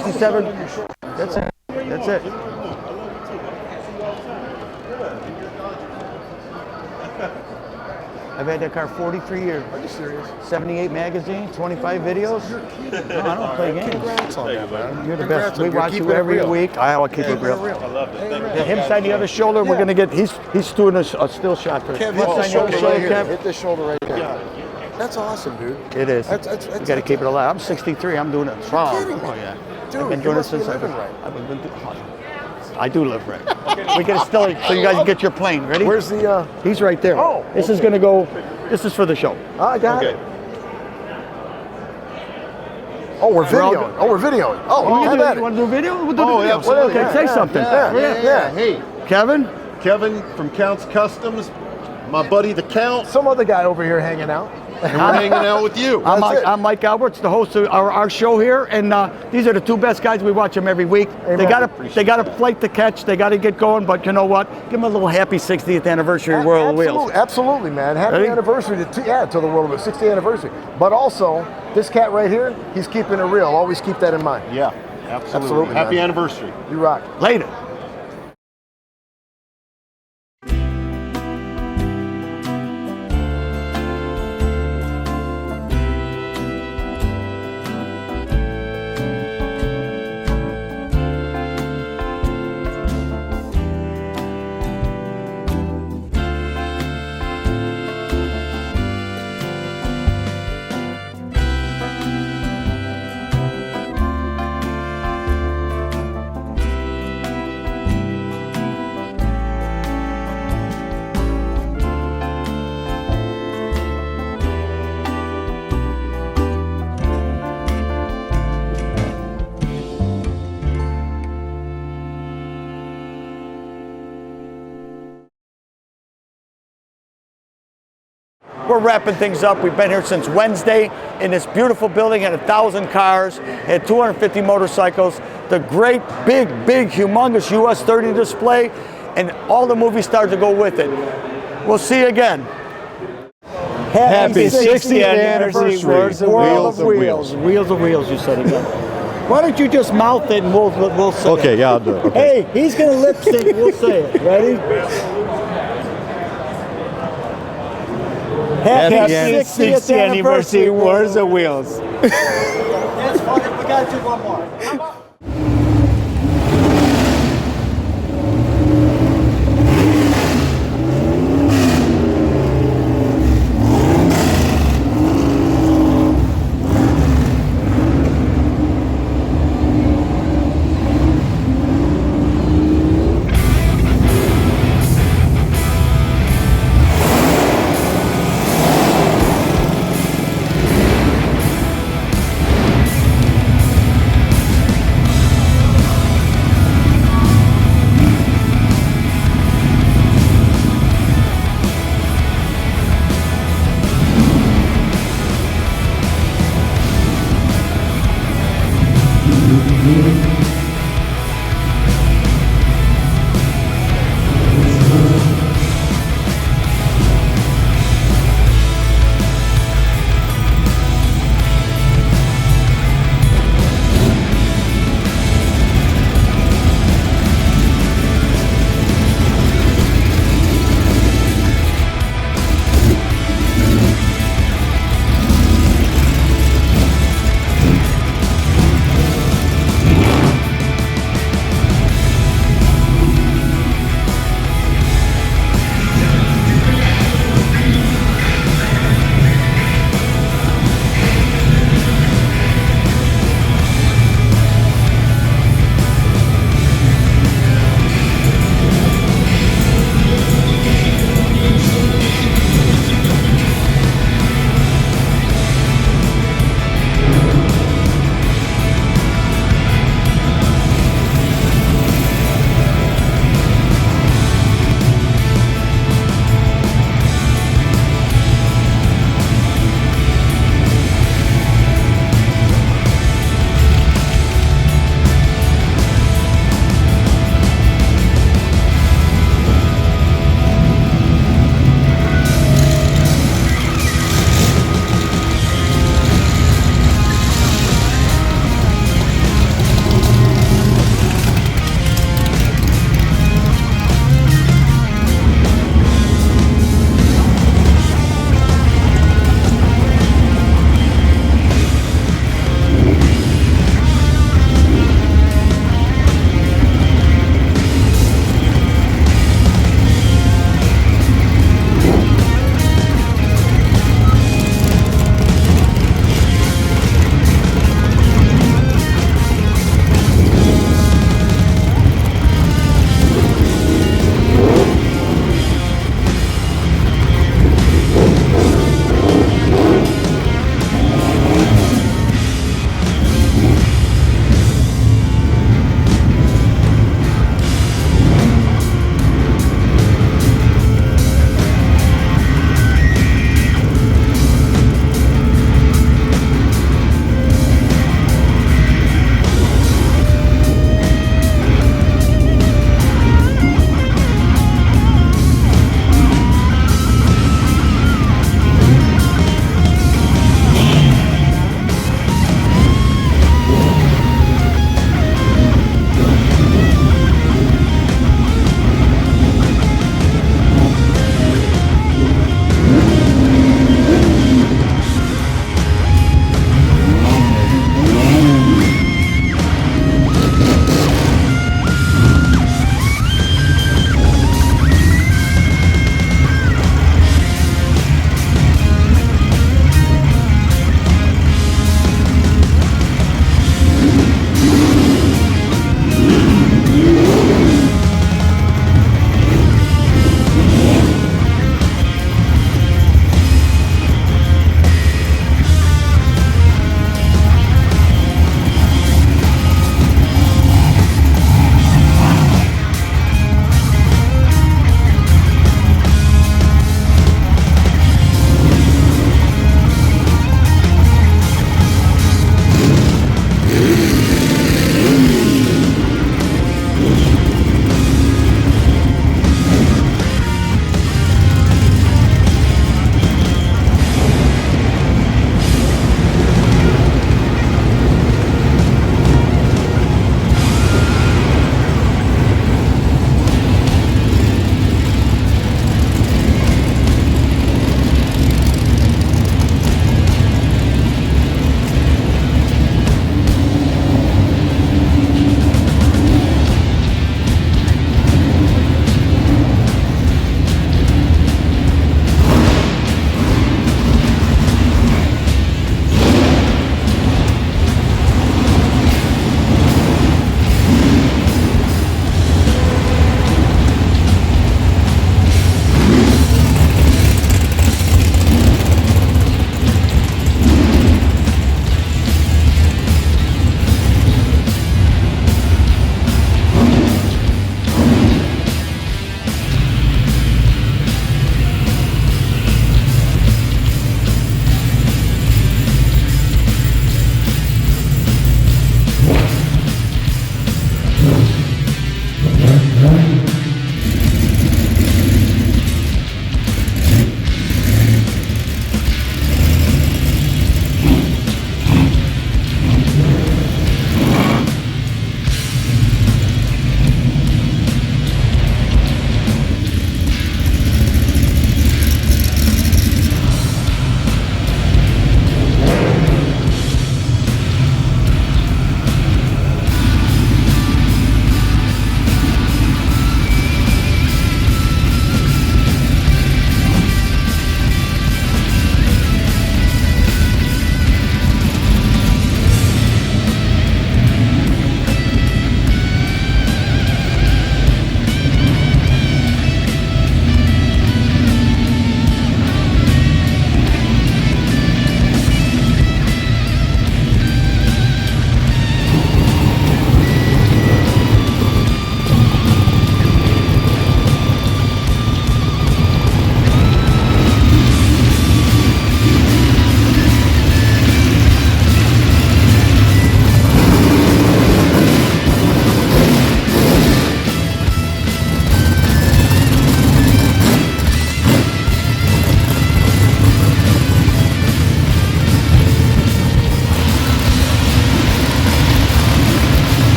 67. That's it. That's it. I've had that car 43 years. Are you serious? 78 magazines, 25 videos. No, I don't play games. Congrats on that, man. You're the Congrats best. on We it. You're watch keeping you it every real. week. I'll keep it real. I love it. Thank you. Yeah, him side the other shoulder. We're gonna get. He's doing a still shot for Kev, him. hit the shoulder right here. Kev. Hit the shoulder right there. That's awesome, dude. It is. That's You got to keep it alive. I'm 63. I'm doing it strong. You're kidding me. Oh yeah. Dude, I've been you doing it must be since living right. I've been I do live right. We get a still so you guys can get your plane. Ready? Where's the? He's right there. Oh, this is gonna go. This is for the show. I got it. Oh, we're videoing. Oh, we're videoing. Oh, You have at it. want to do a video? We'll do Oh, the video. absolutely. Okay, say something. Yeah. Hey, Kevin? Kevin from Count's Customs, my buddy the Count. Some other guy over here hanging out. And we're hanging out with you. I'm Mike Alberts, the host of our show here, and these are the two best guys. We watch them every week. Amen. They got a flight to catch. They got to get going. But you know what? Give them a little happy 60th anniversary World of Wheels. Absolutely, man. Happy Ready? anniversary to the World of Wheels, 60th anniversary. But also, this cat right here, he's keeping it real. Always keep that in mind. Yeah, absolutely. Happy man. anniversary. You rock. Later. We're wrapping things up. We've been here since Wednesday in this beautiful building, had 1,000 cars, had 250 motorcycles, the great, big, humongous US 30 display, and all the movie stars to go with it. We'll see you again. Happy 60th anniversary, World of Wheels. Wheels of Wheels, you said again. Why don't you just mouth it and we'll say it. Okay, yeah, I'll do it. Okay. Hey, he's going to lip sync, we'll say it. Ready? Happy 60th anniversary, World of Wheels. That's funny. We got to do one more.